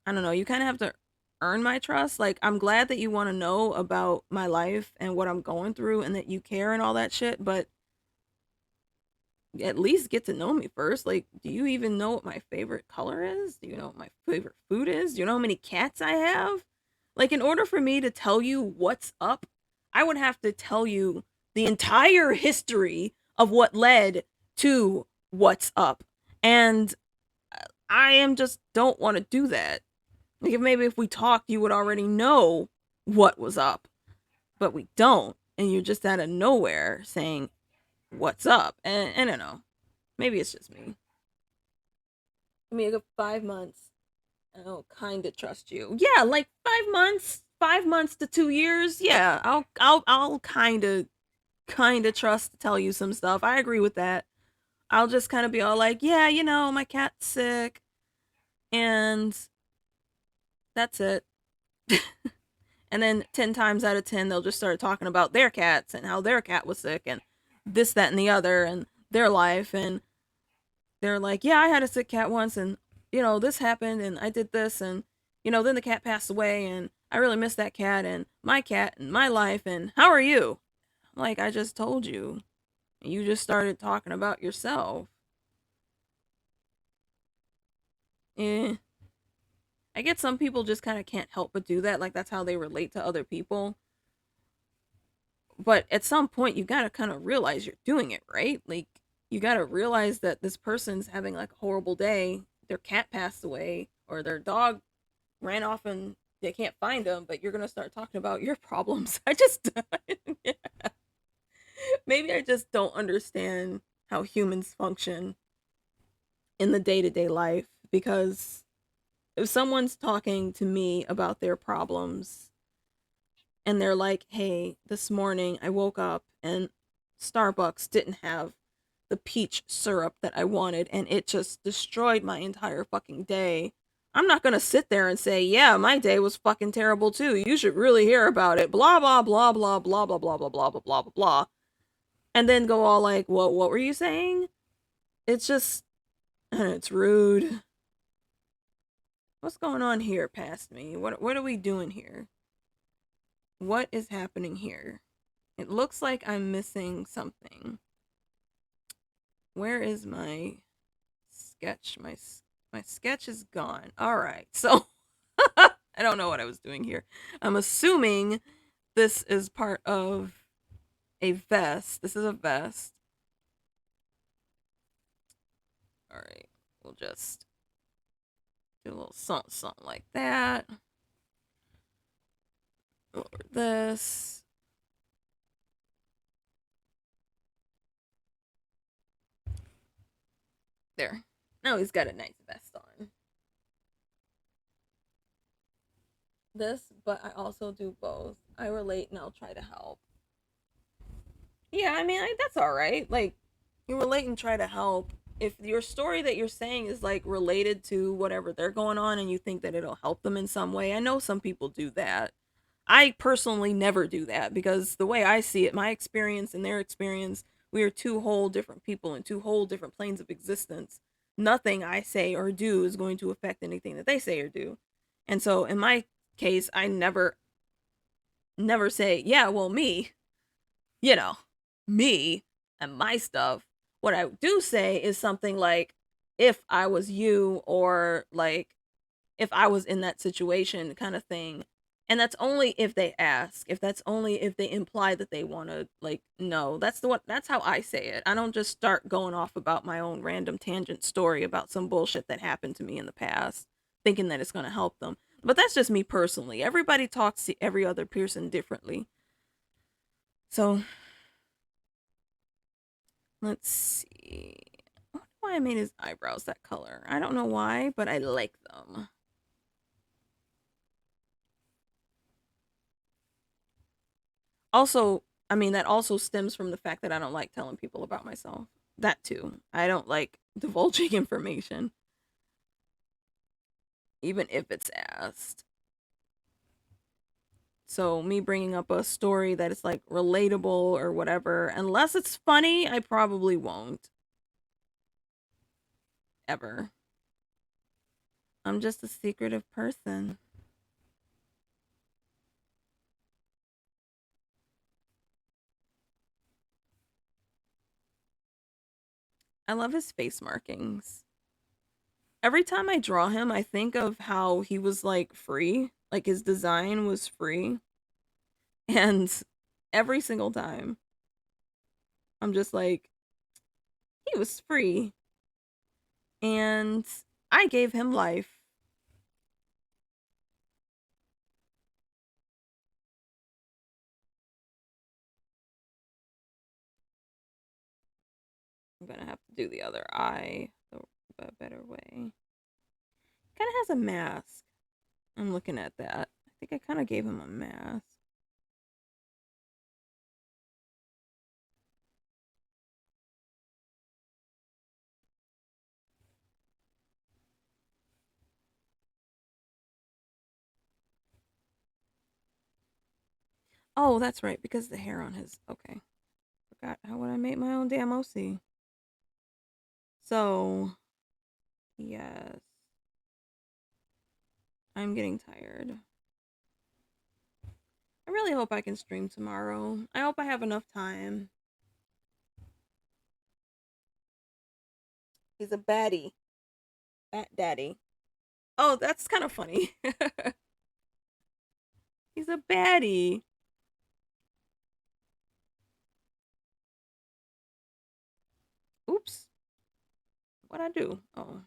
I don't know. You kind of have to earn my trust. Like, I'm glad that you want to know about my life and what I'm going through, and that you care and all that shit. But at least get to know me first. Like, do you even know what my favorite color is? Do you know what my favorite food is? Do you know how many cats I have? Like, in order for me to tell you what's up, I would have to tell you the entire history of what led to what's up. And I am just don't want to do that. Like, if maybe if we talked, you would already know what was up, but we don't. And you're just out of nowhere saying, "What's up?" And I don't know. Maybe it's just me. I mean, I got 5 months. I'll kind of trust you. Yeah, like 5 months, 5 months to 2 years. Yeah, I'll kind of trust to tell you some stuff. I agree with that. I'll just kind of be all like, "Yeah, my cat's sick," and that's it. And then 10 times out of 10, they'll just start talking about their cats and how their cat was sick and this, that, and the other and their life. And they're like, "Yeah, I had a sick cat once, and this happened, and I did this, and then the cat passed away, and I really miss that cat and my life, and how are you?" I'm like, "I just told you. And you just started talking about yourself." Eh. I get some people just kind of can't help but do that. Like, that's how they relate to other people. But at some point, you gotta kind of realize you're doing it, right? Like, you gotta realize that this person's having like a horrible day. Their cat passed away, or their dog ran off and they can't find them, but you're gonna start talking about your problems. I just yeah. Maybe I just don't understand how humans function in the day-to-day life, because if someone's talking to me about their problems and they're like, "Hey, this morning I woke up and Starbucks didn't have the peach syrup that I wanted and it just destroyed my entire fucking day." I'm not gonna sit there and say, "Yeah, my day was fucking terrible too. You should really hear about it." Blah blah blah blah blah blah blah blah blah blah blah blah blah. And then go all like, What were you saying?" It's just it's rude. What's going on here past me? What are we doing here? What is happening here? It looks like I'm missing something. Where is my sketch? My sketch is gone. All right. So I don't know what I was doing here. I'm assuming this is part of a vest. This is a vest. All right. We'll just do a little something, something like that. Over this. There. Now he's got a nice vest on. This, but I also do both. I relate and I'll try to help. Yeah, I mean, that's all right. Like, you relate and try to help. If your story that you're saying is like related to whatever they're going on and you think that it'll help them in some way, I know some people do that. I personally never do that because the way I see it, my experience and their experience, we are two whole different people in two whole different planes of existence. Nothing I say or do is going to affect anything that they say or do. And so in my case, I never say, yeah, well, you know, me and my stuff. What I do say is something like, if I was you, or like, if I was in that situation, kind of thing. And that's only if they ask. If that's only if they imply that they want to like know. That's how I say it. I don't just start going off about my own random tangent story about some bullshit that happened to me in the past thinking that it's going to help them. But that's just me personally. Everybody talks to every other person differently. So, let's see. I wonder why I made his eyebrows that color. I don't know why, but I like them. Also, I mean, that also stems from the fact that I don't like telling people about myself. That too. I don't like divulging information, even if it's asked. So, me bringing up a story that is like relatable or whatever, unless it's funny, I probably won't. Ever. I'm just a secretive person. I love his face markings. Every time I draw him, I think of how he was like free, like his design was free. And every single time, I'm just like, he was free. And I gave him life. I'm gonna have to do the other eye a better way. Kind of has a mask. I'm looking at that. I think I kind of gave him a mask. Oh, that's right, because the hair on his. Okay. Forgot how would I make my own damn OC. So, yes. I'm getting tired. I really hope I can stream tomorrow. I hope I have enough time. He's a baddie. Bat daddy. Oh, that's kind of funny. He's a baddie. Oops. What'd I do? Oh.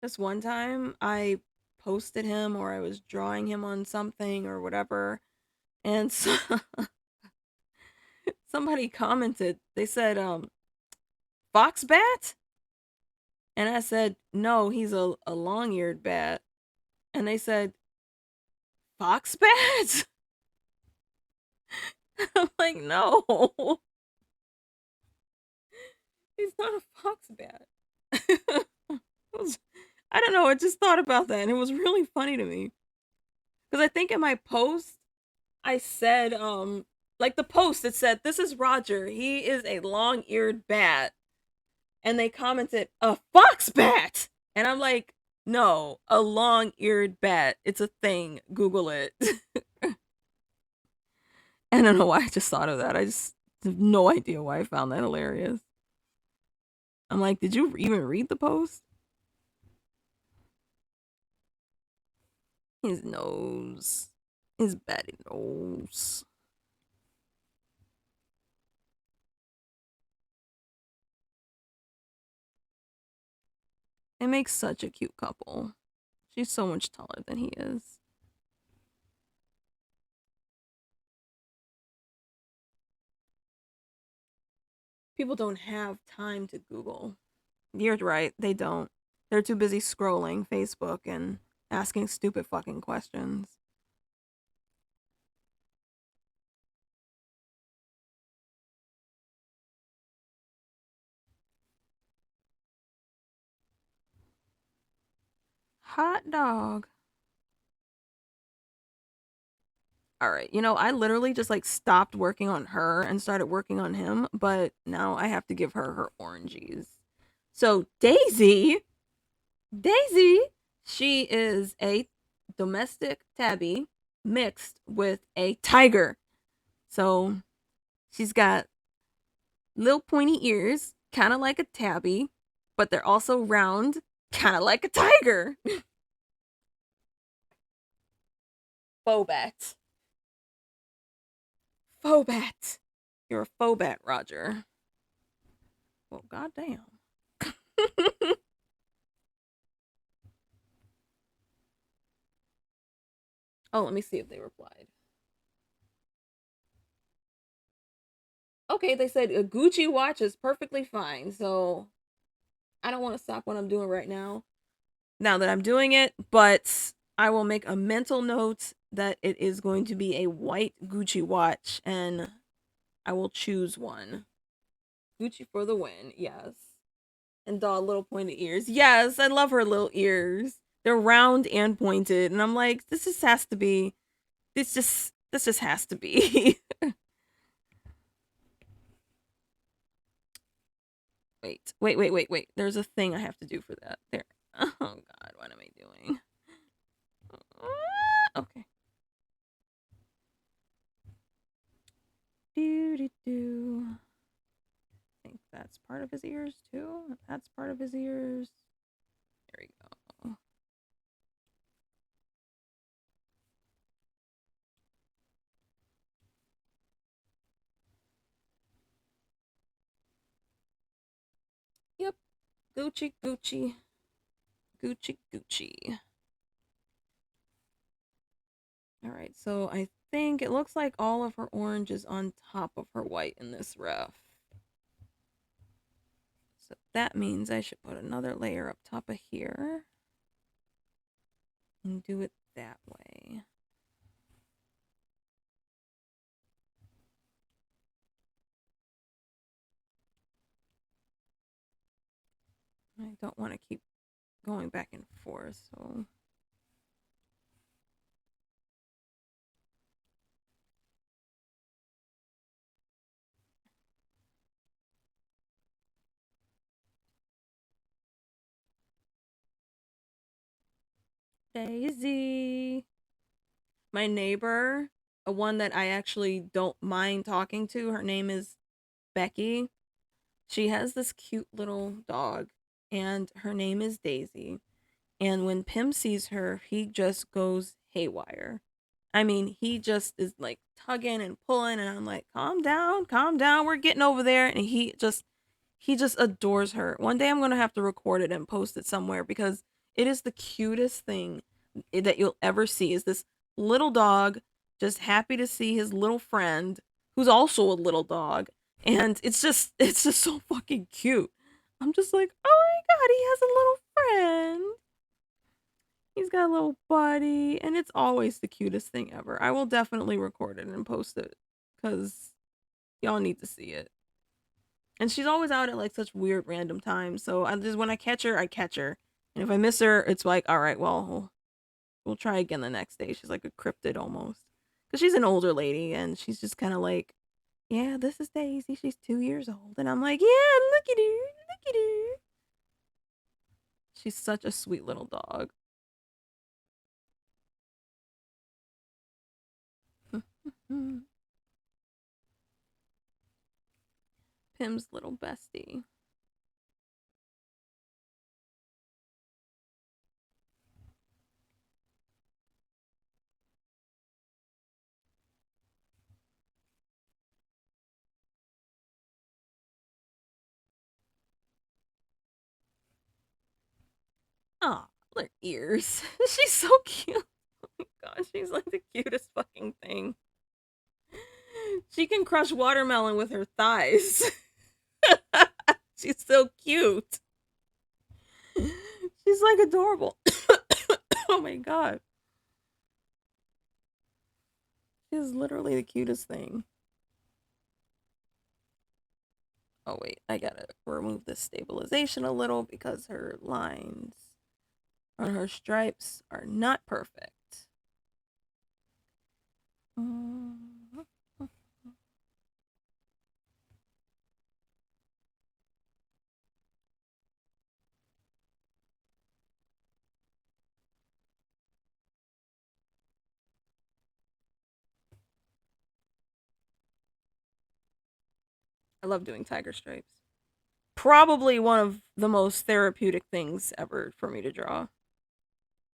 This one time I posted him or I was drawing him on something or whatever. And so somebody commented, they said, fox bat? And I said, no, he's a long eared bat. And they said, fox bat? I'm like, no, he's not a fox bat. I don't know. I just thought about that and it was really funny to me. Because I think in my post, I said, like the post, it said, this is Roger. He is a long eared bat. And they commented, a fox bat. And I'm like, no, a long eared bat. It's a thing. Google it. I don't know why I just thought of that. I just have no idea why I found that hilarious. I'm like, did you even read the post? His nose. His batty nose. It makes such a cute couple. She's so much taller than he is. People don't have time to Google. You're right, they don't. They're too busy scrolling Facebook and asking stupid fucking questions. Hot dog. All right, I literally just like stopped working on her and started working on him, but now I have to give her her oranges. So, Daisy, she is a domestic tabby mixed with a tiger. So, she's got little pointy ears, kind of like a tabby, but they're also round, kind of like a tiger. Fobat. Fobat. You're a Fobat, Roger. Well, goddamn. Oh, let me see if they replied. Okay, they said a Gucci watch is perfectly fine. So I don't want to stop what I'm doing right now that I'm doing it, but I will make a mental note that it is going to be a white Gucci watch and I will choose one. Gucci for the win, yes. And doll little pointed ears. Yes, I love her little ears. They're round and pointed, and I'm like, this just has to be. This just has to be. Wait. There's a thing I have to do for that. There. Oh God, what am I doing? Okay. Do. I think that's part of his ears too. That's part of his ears. There we go. Yep. Gucci, Gucci. Gucci, Gucci. All right, so I think it looks like all of her orange is on top of her white in this ref. So that means I should put another layer up top of here and do it that way. I don't want to keep going back and forth, so Daisy. My neighbor, a one that I actually don't mind talking to, her name is Becky. She has this cute little dog, and her name is Daisy. And when Pim sees her, he just goes haywire. I mean, he just is like tugging and pulling, and I'm like, calm down, we're getting over there. And he just adores her. One day I'm gonna have to record it and post it somewhere because it is the cutest thing that you'll ever see. Is this little dog just happy to see his little friend, who's also a little dog, and it's just so fucking cute. I'm just like, oh my god, he has a little friend. He's got a little buddy, and it's always the cutest thing ever. I will definitely record it and post it because y'all need to see it. And she's always out at like such weird random times. So I just when I catch her, I catch her. And if I miss her, it's like, all right, well, we'll try again the next day. She's like a cryptid almost. Because she's an older lady and she's just kind of like, yeah, this is Daisy. She's 2 years old. And I'm like, yeah, look at her. Look at her. She's such a sweet little dog. Pim's little bestie. Oh, her ears. She's so cute. Oh my gosh, she's like the cutest fucking thing. She can crush watermelon with her thighs. She's so cute. She's like adorable. Oh my god. She's literally the cutest thing. Oh wait, I gotta remove the stabilization a little because her lines on her stripes are not perfect. I love doing tiger stripes. Probably one of the most therapeutic things ever for me to draw.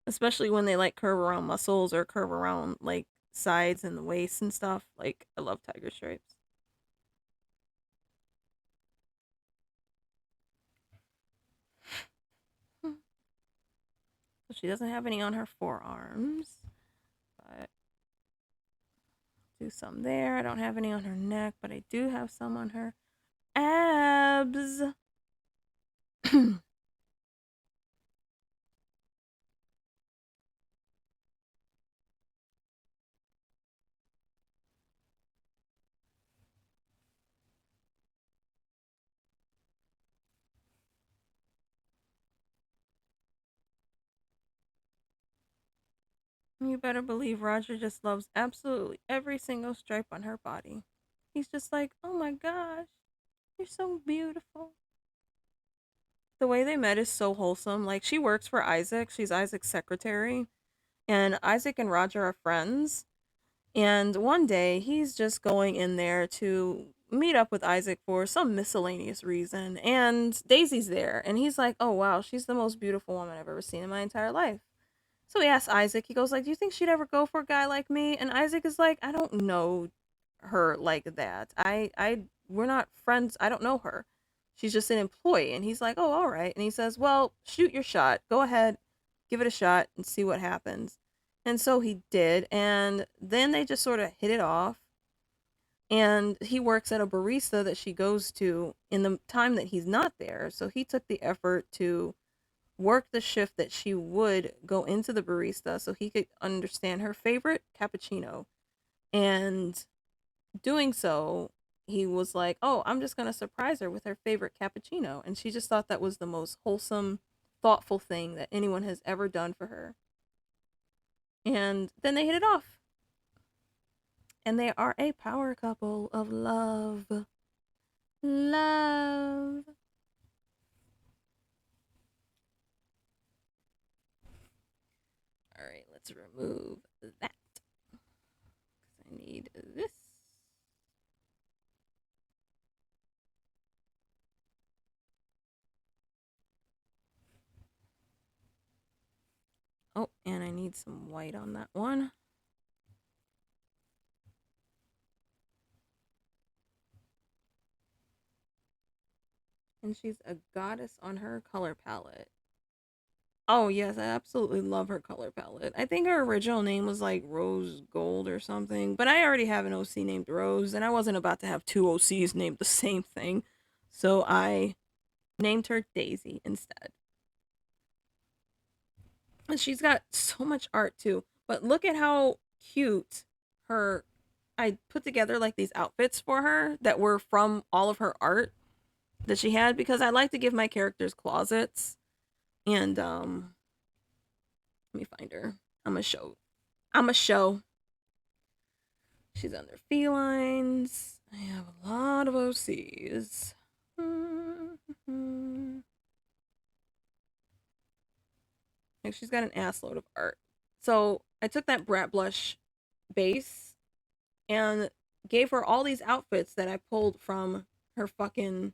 Especially when they like curve around muscles or curve around like sides and the waist and stuff. Like I love tiger stripes. So she doesn't have any on her forearms, but do some there. I don't have any on her neck, but I do have some on her abs. You better believe Roger just loves absolutely every single stripe on her body. He's just like, oh my gosh, you're so beautiful. The way they met is so wholesome. Like, she works for Isaac, she's Isaac's secretary, and Isaac and Roger are friends. And one day, he's just going in there to meet up with Isaac for some miscellaneous reason. And Daisy's there, and he's like, oh wow, she's the most beautiful woman I've ever seen in my entire life. So he asks Isaac, he goes like, "Do you think she'd ever go for a guy like me?" And Isaac is like, "I don't know her like that. We're not friends. I don't know her. She's just an employee." And he's like, "Oh, all right." And he says, "Well, shoot your shot. Go ahead, give it a shot and see what happens." And so he did, and then they just sort of hit it off. And he works at a barista that she goes to in the time that he's not there. So he took the effort to work the shift that she would go into the barista so he could understand her favorite cappuccino. And doing so, he was like, "Oh, I'm just going to surprise her with her favorite cappuccino." And she just thought that was the most wholesome, thoughtful thing that anyone has ever done for her. And then they hit it off. And they are a power couple of love. Love. All right, let's remove that. I need this. Oh, and I need some white on that one. And she's a goddess on her color palette. Oh, yes, I absolutely love her color palette. I think her original name was like Rose Gold or something, but I already have an OC named Rose, and I wasn't about to have two OCs named the same thing. So I named her Daisy instead. And she's got so much art too. But look at how cute her. I put together like these outfits for her that were from all of her art that she had because I like to give my characters closets. And let me find her. I'm a show. I'm a show. She's under felines. I have a lot of OCs. Like she's got an assload of art. So I took that brat blush base and gave her all these outfits that I pulled from her fucking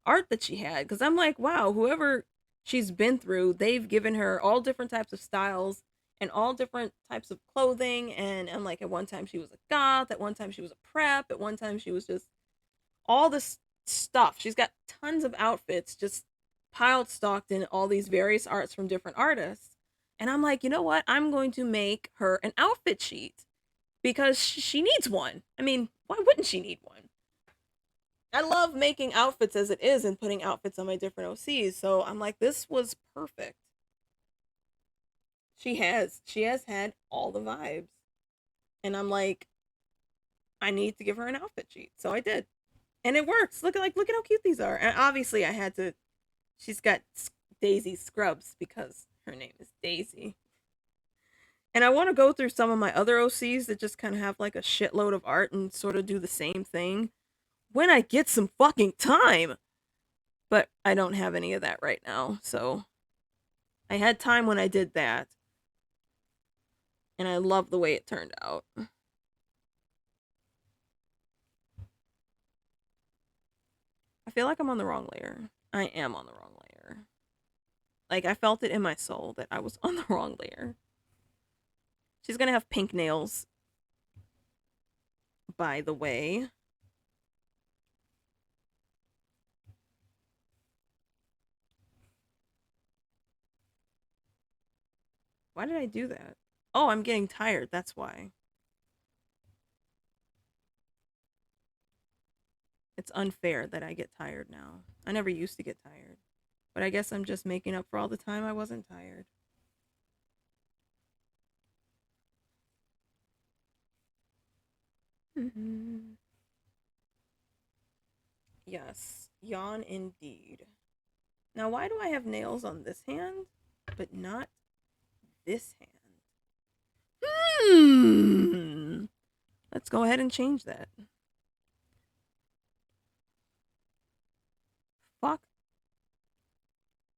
art that she had. Because I'm like, wow, whoever she's been through, they've given her all different types of styles and all different types of clothing. And I'm like, at one time she was a goth, at one time she was a prep, at one time she was just all this stuff. She's got tons of outfits just piled stocked in all these various arts from different artists. And I'm like, you know what? I'm going to make her an outfit sheet because she needs one. I mean, why wouldn't she need one? I love making outfits as it is and putting outfits on my different OCs. So I'm like, this was perfect. She has had all the vibes. And I'm like, I need to give her an outfit sheet. So I did. And it works. Look at how cute these are. And obviously I had to she's got Daisy scrubs because her name is Daisy. And I want to go through some of my other OCs that just kind of have like a shitload of art and sort of do the same thing when I get some fucking time. But I don't have any of that right now. So I had time when I did that. And I love the way it turned out. I feel like I'm on the wrong layer. I am on the wrong layer. Like, I felt it in my soul that I was on the wrong layer. She's gonna have pink nails, by the way. Why did I do that? Oh, I'm getting tired. That's why. It's unfair that I get tired now. I never used to get tired. But I guess I'm just making up for all the time I wasn't tired. Yes, yawn indeed. Now, why do I have nails on this hand, but not this hand? Hmm. Let's go ahead and change that. Fuck.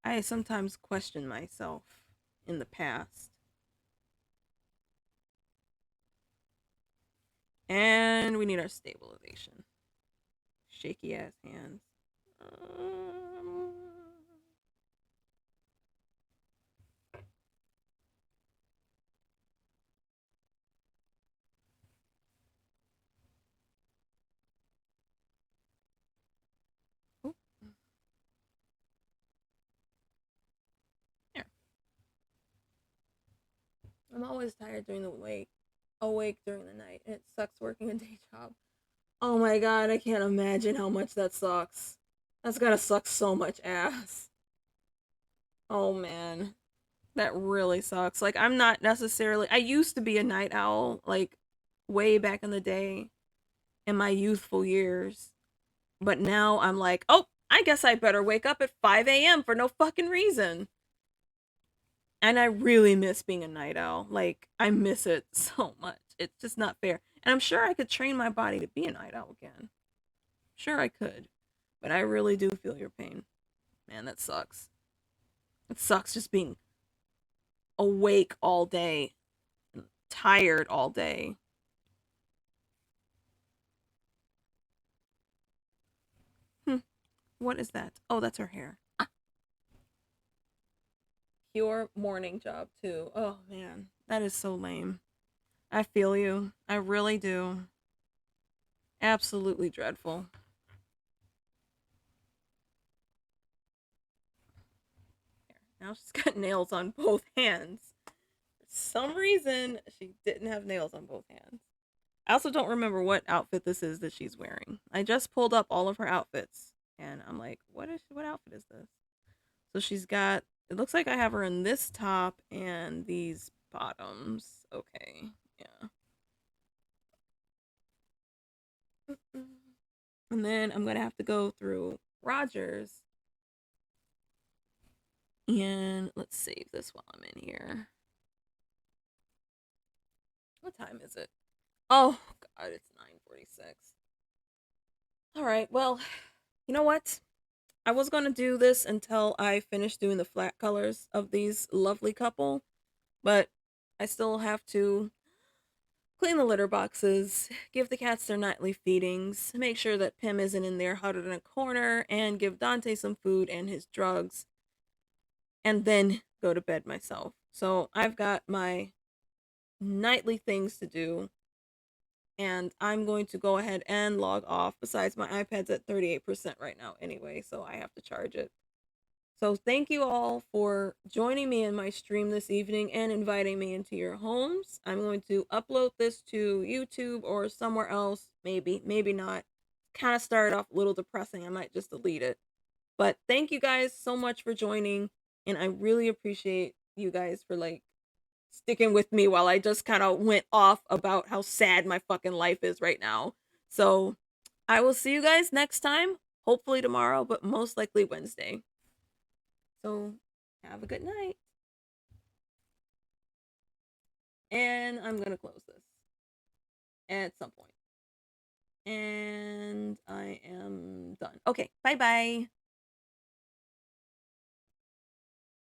I sometimes question myself in the past. And we need our stabilization. Shaky ass hands. Um, oh, there. I'm always tired during the wake, awake during the night. It sucks working a day job. Oh my god, I can't imagine how much that sucks. That's gotta suck so much ass. Oh man, that really sucks. Like, I'm not necessarily. I used to be a night owl, like, way back in the day in my youthful years. But now I'm like, oh, I guess I better wake up at 5 a.m. for no fucking reason. And I really miss being a night owl. Like, I miss it so much. It's just not fair. And I'm sure I could train my body to be a night owl again. Sure, I could. But I really do feel your pain. Man, that sucks. It sucks just being awake all day, tired all day. Hmm, what is that? Oh, that's her hair. Pure morning job, too. Oh, man. That is so lame. I feel you. I really do. Absolutely dreadful. Now she's got nails on both hands. For some reason, she didn't have nails on both hands. I also don't remember what outfit this is that she's wearing. I just pulled up all of her outfits and I'm like, what outfit is this? So she's got, it looks like I have her in this top and these bottoms. Okay. Yeah. And then I'm going to have to go through Rogers and let's save this while I'm in here. What time is it? Oh god, it's 9:46. All right. Well, you know what? I was going to do this until I finish doing the flat colors of these lovely couple, but I still have to clean the litter boxes, give the cats their nightly feedings, make sure that Pim isn't in there huddled in a corner, and give Dante some food and his drugs, and then go to bed myself. So I've got my nightly things to do, and I'm going to go ahead and log off. Besides, my iPad's at 38% right now anyway, so I have to charge it. So thank you all for joining me in my stream this evening and inviting me into your homes. I'm going to upload this to YouTube or somewhere else, maybe not. kind of started off a little depressing. I might just delete it. But thank you guys so much for joining, and I really appreciate you guys for like sticking with me while I just kind of went off about how sad my fucking life is right now. So, I will see you guys next time, hopefully tomorrow, but most likely Wednesday. So, have a good night. And I'm going to close this at some point. And I am done. Okay, bye bye.